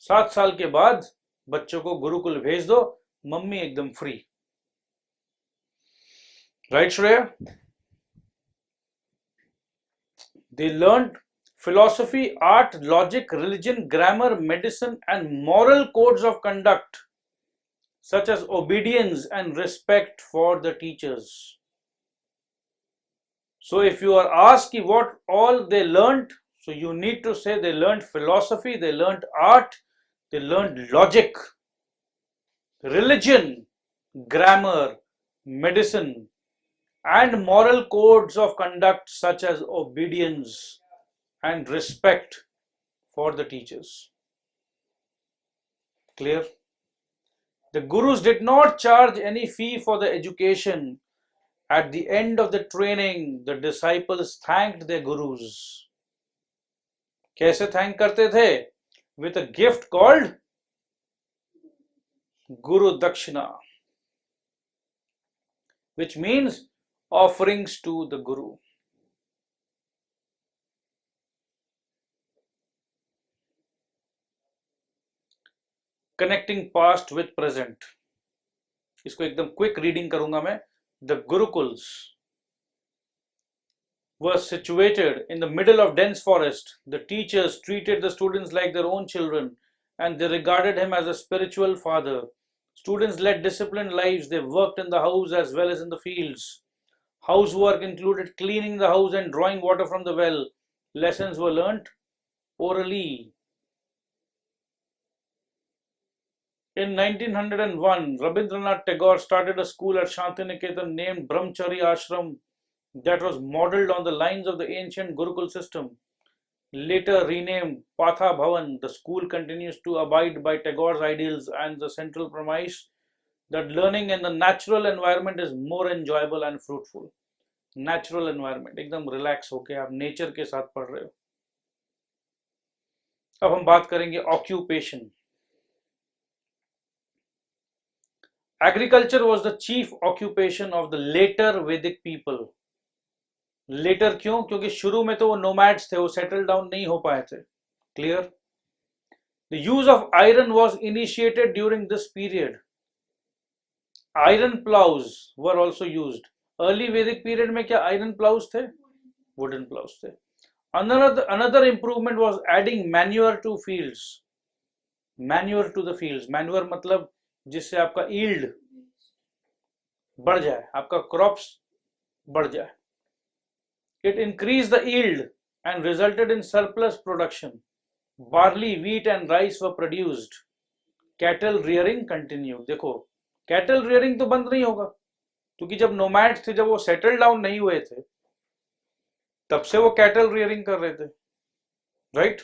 7 साल के बाद बच्चों को गुरुकुल भेज दो, mummy एकदम free. Right Shreya? They learned philosophy, art, logic, religion, grammar, medicine, and moral codes of conduct, such as obedience and respect for the teachers. So if you are asked what all they learned, so you need to say they learned philosophy, they learned art, they learned logic, religion, grammar, medicine, and moral codes of conduct such as obedience and respect for the teachers. Clear? The gurus did not charge any fee for the education. At the end of the training, the disciples thanked their gurus. कैसे thank करते थे? With a gift called Guru Dakshina, which means offerings to the Guru. Connecting past with present. इसको एकदम quick reading करूंगा मैं. The Gurukuls were situated in the middle of dense forest. The teachers treated the students like their own children, and they regarded him as a spiritual father. Students led disciplined lives. They worked in the house as well as in the fields. Housework included cleaning the house and drawing water from the well. Lessons were learnt orally. In 1901, Rabindranath Tagore started a school at Shantiniketan named Brahmachari Ashram that was modelled on the lines of the ancient Gurukul system. Later renamed Patha Bhavan, the school continues to abide by Tagore's ideals and the central premise that learning in the natural environment is more enjoyable and fruitful. Natural environment, एकदम relax होके आप nature के साथ पढ़ रहे हो. अब हम बात करेंगे occupation. Agriculture was the chief occupation of the later Vedic people. Later क्यों? क्योंकि शुरू में तो वो nomads थे, वो settle down नहीं हो पाए थे. Clear? The use of iron was initiated during this period. Iron plows were also used. Early Vedic period में क्या iron plows थे? Wooden plows थे. Another improvement was adding manure to fields. Manure to the fields. Manure मतलब जिससे आपका yield बढ़ जाए, आपका crops बढ़ जाए. It increased the yield and resulted in surplus production. Barley, wheat and rice were produced. Cattle rearing continued. देखो, cattle rearing तो बंद नहीं होगा, क्योंकि जब nomads थे, जब वो settle down नहीं हुए थे, तब से वो cattle rearing कर रहे थे. Right?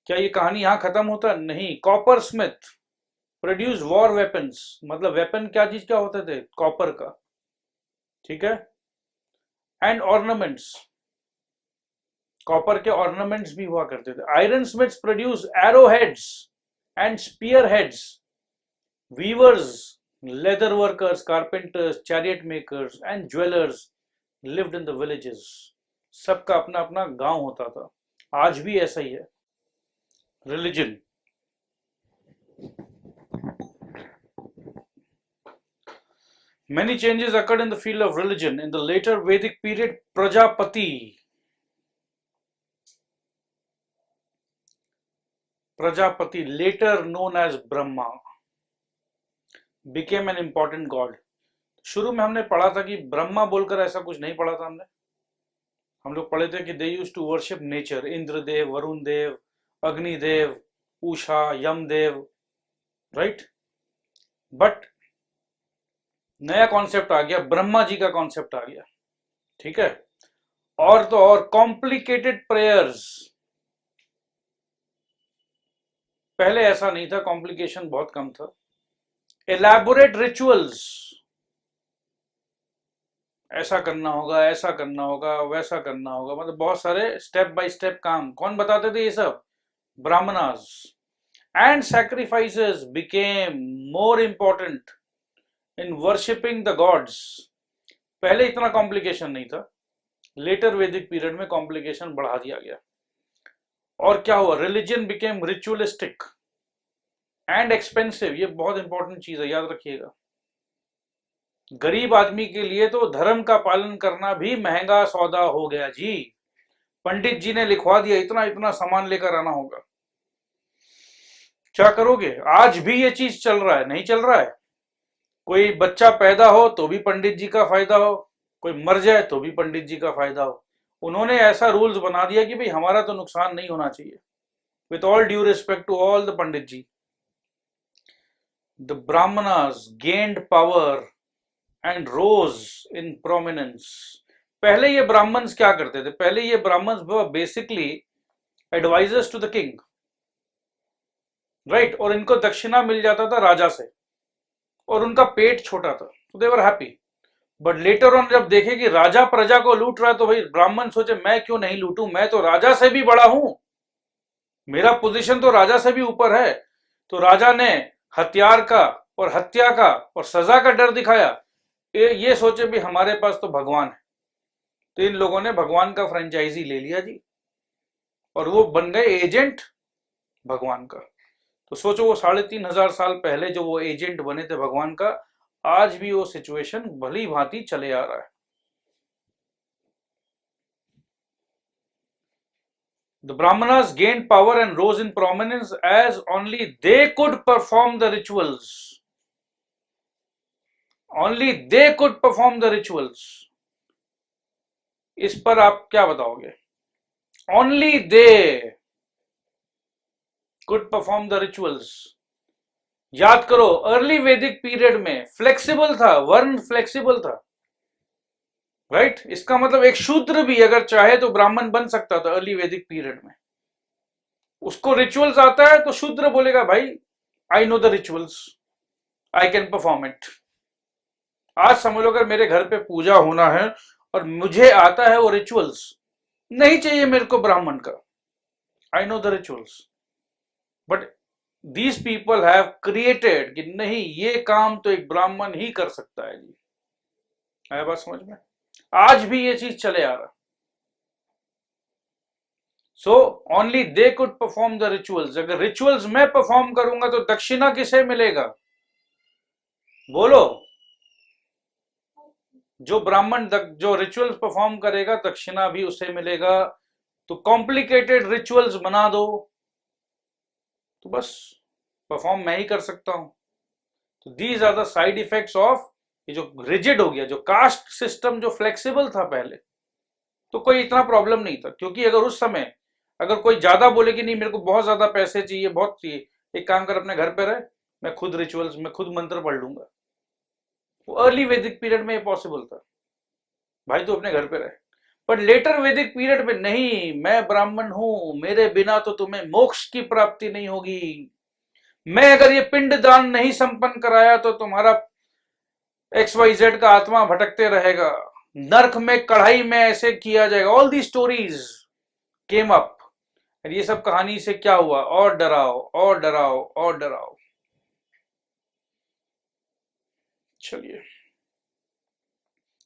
क्या ये कहानी यहाँ खत्म होता? नहीं. Coppersmith produce war weapons. मतलब वेपन क्या चीज क्या होते थे? कॉपर का. ठीक है. एंड ऑर्नामेंट्स, कॉपर के ऑर्नामेंट्स भी हुआ करते थे. Iron smiths produce arrow heads and spear heads. Weavers, leather workers, carpenters, chariot makers and jewellers lived in the villages. सबका अपना अपना गांव होता था. आज भी ऐसा ही है. Religion. Many changes occurred in the field of religion. In the later Vedic period, Prajapati later known as Brahma became an important god. शुरू में हमने पढ़ा था कि ब्रह्मा बोलकर ऐसा कुछ नहीं पढ़ा था हमने. हम लोग पढ़े थे कि they used to worship nature. Indra Dev, Varun Dev, Agni Dev, Usha, Yama Dev. Right? But नया कॉन्सेप्ट आ गया, ब्रह्मा जी का कॉन्सेप्ट आ गया. ठीक है. और तो और कॉम्प्लिकेटेड प्रेयर्स. पहले ऐसा नहीं था, कॉम्प्लिकेशन बहुत कम था। एलैबोरेट रिचुअल्स, ऐसा करना होगा, ऐसा करना होगा, वैसा करना होगा, मतलब बहुत सारे स्टेप बाय स्टेप काम कौन बताते थे? ये सब Brahmanas. And sacrifices became more important in worshipping the gods. पहले इतना कॉम्प्लिकेशन नहीं था, लेटर वैदिक पीरियड में कॉम्प्लिकेशन बढ़ा दिया गया। और क्या हुआ? Religion became ritualistic and expensive. ये बहुत इंपॉर्टेंट चीज है, याद रखिएगा। गरीब आदमी के लिए तो धर्म का पालन करना भी महंगा सौदा हो गया जी। पंडित जी ने लिखवा दिया, इतना इतना सामान लेकर आना होगा। क्या करोगे? आज भी ये चीज चल रहा है? नहीं चल रहा है। कोई बच्चा पैदा हो तो भी पंडित जी का फायदा हो, कोई मर जाए तो भी पंडित जी का फायदा हो। उन्होंने ऐसा रूल्स बना दिया कि भाई हमारा तो नुकसान नहीं होना चाहिए। With all due respect to all the pandit ji, the Brahmanas gained power and rose in prominence. पहले ये ब्राह्मण्स क्या करते थे? पहले ये Brahmans basically advisers to the king, right? और इनको दक्षिणा मिल जाता था राजा से, और उनका पेट छोटा था, तो they were happy. But later on जब देखे कि राजा प्रजा को लूट रहा है, तो भाई ब्राह्मण सोचे मैं क्यों नहीं लूटूं, मैं तो राजा से भी बड़ा हूं, मेरा पोजीशन तो राजा से भी ऊपर है। तो राजा ने हथियार का और हत्या का और सजा का डर दिखाया। ये सोचे भी हमारे पास तो भगवान है, तो इन लोगों ने भगवान का फ्रेंचाइजी ले लिया जी, और वो बन गए एजेंट भगवान का। तो सोचो वो 3500 साल पहले जो वो एजेंट बने थे भगवान का, आज भी वो सिचुएशन भली भांति चले आ रहा है। The Brahmanas gained power and rose in prominence as only they could perform the rituals. Only they could perform the rituals. इस पर आप क्या बताओगे? Only they could perform the rituals. याद करो, अर्ली वैदिक पीरियड में फ्लेक्सिबल था, वर्ण फ्लेक्सिबल था, राइट? इसका मतलब एक शूद्र भी अगर चाहे तो ब्राह्मण बन सकता था अर्ली वैदिक पीरियड में। उसको रिचुअल्स आता है तो शूद्र बोलेगा भाई I know the rituals, I can perform it. आज समझ लो अगर मेरे घर पे पूजा होना है और मुझे आता है वो रिचुअल्स, नहीं चाहिए मेरे को ब्राह्मण का, I know the rituals. But these people have created कि नहीं, ये काम तो एक ब्राह्मण ही कर सकता है जी। आया बात समझ में? आज भी ये चीज चले आ रहा। So only they could perform the rituals. अगर रिचुअल्स मैं परफॉर्म करूंगा तो दक्षिणा किसे मिलेगा? बोलो। जो ब्राह्मण जो रिचुअल्स परफॉर्म करेगा दक्षिणा भी उसे मिलेगा। तो कॉम्प्लिकेटेड रिचुअल्स बना दो तो बस परफॉर्म मैं ही कर सकता हूं। तो these are the side effects of ये जो रिजिड हो गया, जो कास्ट सिस्टम जो फ्लेक्सिबल था पहले, तो कोई इतना प्रॉब्लम नहीं था। क्योंकि अगर उस समय अगर कोई ज्यादा बोले कि नहीं मेरे को बहुत ज्यादा पैसे चाहिए, बहुत चाहिए, एक काम कर अपने घर पे रहे, मैं खुद रिचुअल्स में खुद मंत्र पढ़ लूंगा। वो अर्ली वैदिक पीरियड में ये पॉसिबल था, भाई तो अपने घर पे रहे। बट लेटर वैदिक पीरियड में नहीं, मैं ब्राह्मण हूं, मेरे बिना तो तुम्हें मोक्ष की प्राप्ति नहीं होगी, मैं अगर ये पिंड दान नहीं संपन्न कराया तो तुम्हारा XYZ का आत्मा भटकते रहेगा, नरक में कढ़ाई में ऐसे किया जाएगा। All the stories came up. ये सब कहानी से क्या हुआ? और डराओ और डराओ और डराओ। चलिए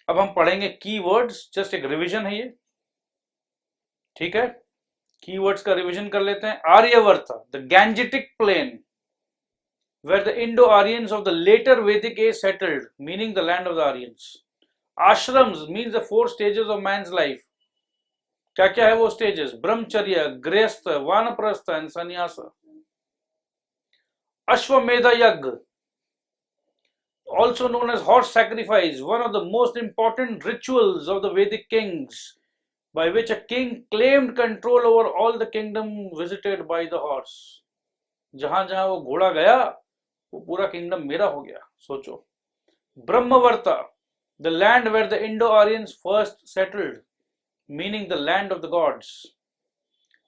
अब हम पढ़ेंगे कीवर्ड्स, जस्ट एक रिवीजन है ये, ठीक है? कीवर्ड्स का रिवीजन कर लेते हैं। Aryavarta, the Gangetic plain where the Indo-Aryans of the later Vedic age settled, meaning the land of the Aryans. Ashrams means the 4 stages of man's life. क्या क्या है वो स्टेजेस? ब्रह्मचर्य, गृहस्थ, वानप्रस्थ एंड संन्यास। अश्वमेध यज्ञ, also known as horse sacrifice, one of the most important rituals of the Vedic kings, by which a king claimed control over all the kingdom visited by the horse. जहां जहां वो घोड़ा गया वो पूरा किंगडम मेरा हो गया, सोचो। ब्रह्मवर्ता, the land where the Indo-Aryans first settled, meaning the land of the gods.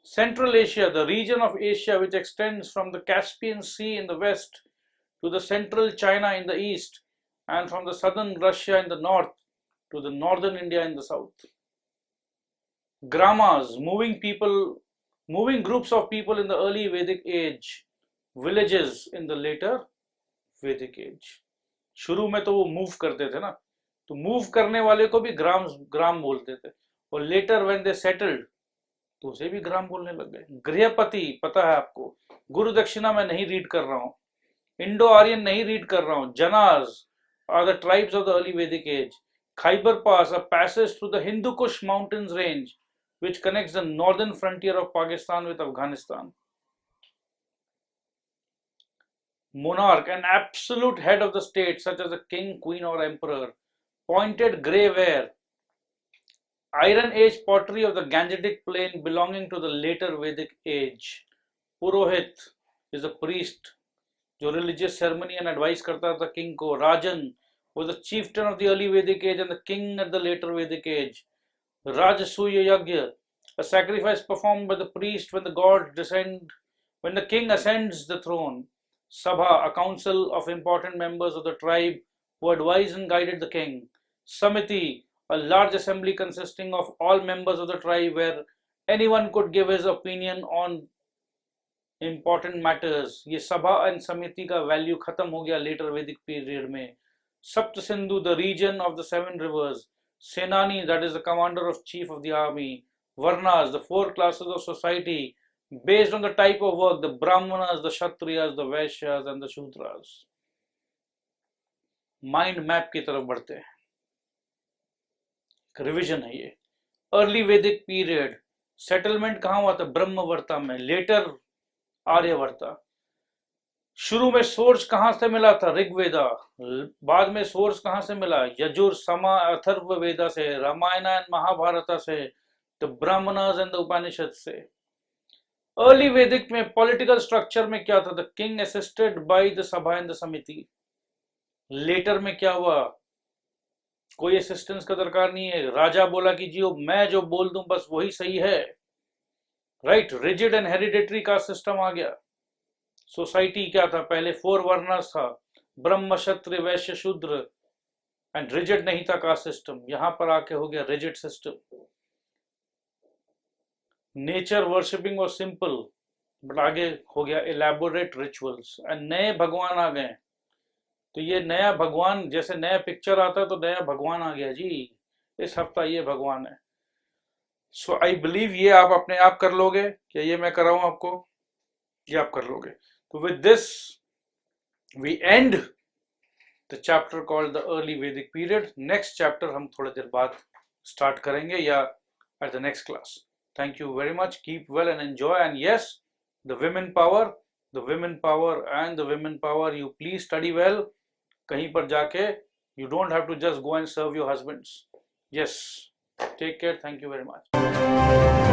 Central Asia, the region of Asia which extends from the Caspian Sea in the west to the central China in the east and from the southern Russia in the north to the northern India in the south. Gramas, moving groups of people in the early Vedic age, villages in the later Vedic age. शुरू में तो वो move करते थे ना, तो move करने वाले को भी ग्राम बोलते थे, और लेटर व्हेन दे सेटल्ड तो उसे भी ग्राम बोलने लग गए. गृहपति पता है आपको, गुरु दक्षिणा में नहीं रीड कर रहा हूं, इंडो आर्यन नहीं रीड कर रहा हूं. Janas are the tribes of the early वैदिक age. Khyber Pass, a passage through the Hindu Kush mountains range which connects the northern frontier of Pakistan with Afghanistan. Monarch, an absolute head of the state such as a king, queen or emperor. Pointed grey ware. Iron age pottery of the Gangetic plain belonging to the later Vedic age. Purohit is a priest जो religious ceremony and advice करता था king को. Rajan was the chieftain of the early Vedic age and the king at the later Vedic age. Rajasuya Yagya, a sacrifice performed by the priest when the king ascends the throne. Sabha, a council of important members of the tribe who advised and guided the king. Samiti, a large assembly consisting of all members of the tribe where anyone could give his opinion on important matters. ये सभा and समिति का value खत्म हो गया later Vedic period में. Sapt Sindhu, the region of the 7 rivers. Senani, that is the commander of chief of the army. Varnas, the 4 classes of society based on the type of work, the Brahmanas, the Kshatriyas, the Vaishyas and the Shudras. Mind map की तरफ बढ़ते हैं. Revision है ये. Early Vedic period, settlement कहां हुआ था? ब्रह्मवर्ता में. लेटर आर्यवर्ता. शुरू में सोर्स कहां से मिला था? ऋग्वेदा. बाद में सोर्स कहां से मिला? यजुर, समा, अथर्व वेदा से. रामायण एंड महाभारत से. द ब्राह्मणस एंड द उपनिषद से. अर्ली वैदिक में पॉलिटिकल स्ट्रक्चर में क्या था? The king assisted by the सभा एंड द समिति. लेटर में क्या हुआ? कोई असिस्टेंस का दरकार नहीं है, राजा बोला कि जी मैं जो बोल दूं बस वही सही है. राइट. रिजिड एंड हेरिडेटरी का सिस्टम आ गया. सोसाइटी क्या था? पहले 4 वर्णस था, ब्रह्म, क्षत्रिय, वैश्य, शूद्र, एंड रिजिड नहीं था कास्ट सिस्टम. यहां पर आके हो गया रिजिड सिस्टम. नेचर वर्शिपिंग और सिंपल, बट आगे हो गया इलेबोरेट रिचुअल्स एंड नए भगवान आ गए. तो ये नया भगवान, जैसे नया पिक्चर आता है तो नया भगवान आ गया जी. इस हफ्ता ये भगवान है. सो आई बिलीव ये आप अपने आप कर लोगे. क्या ये मैं कराऊं आपको? ये आप कर लोगे. तो with this we end the chapter called the early Vedic period. Next chapter हम थोड़ी देर बाद स्टार्ट करेंगे या at the next class. Thank you very much. Keep well and enjoy. And yes, the women power and the women power. You please study well. कहीं पर जाके you don't have to just go and serve your husbands. Yes. Take care. Thank you very much.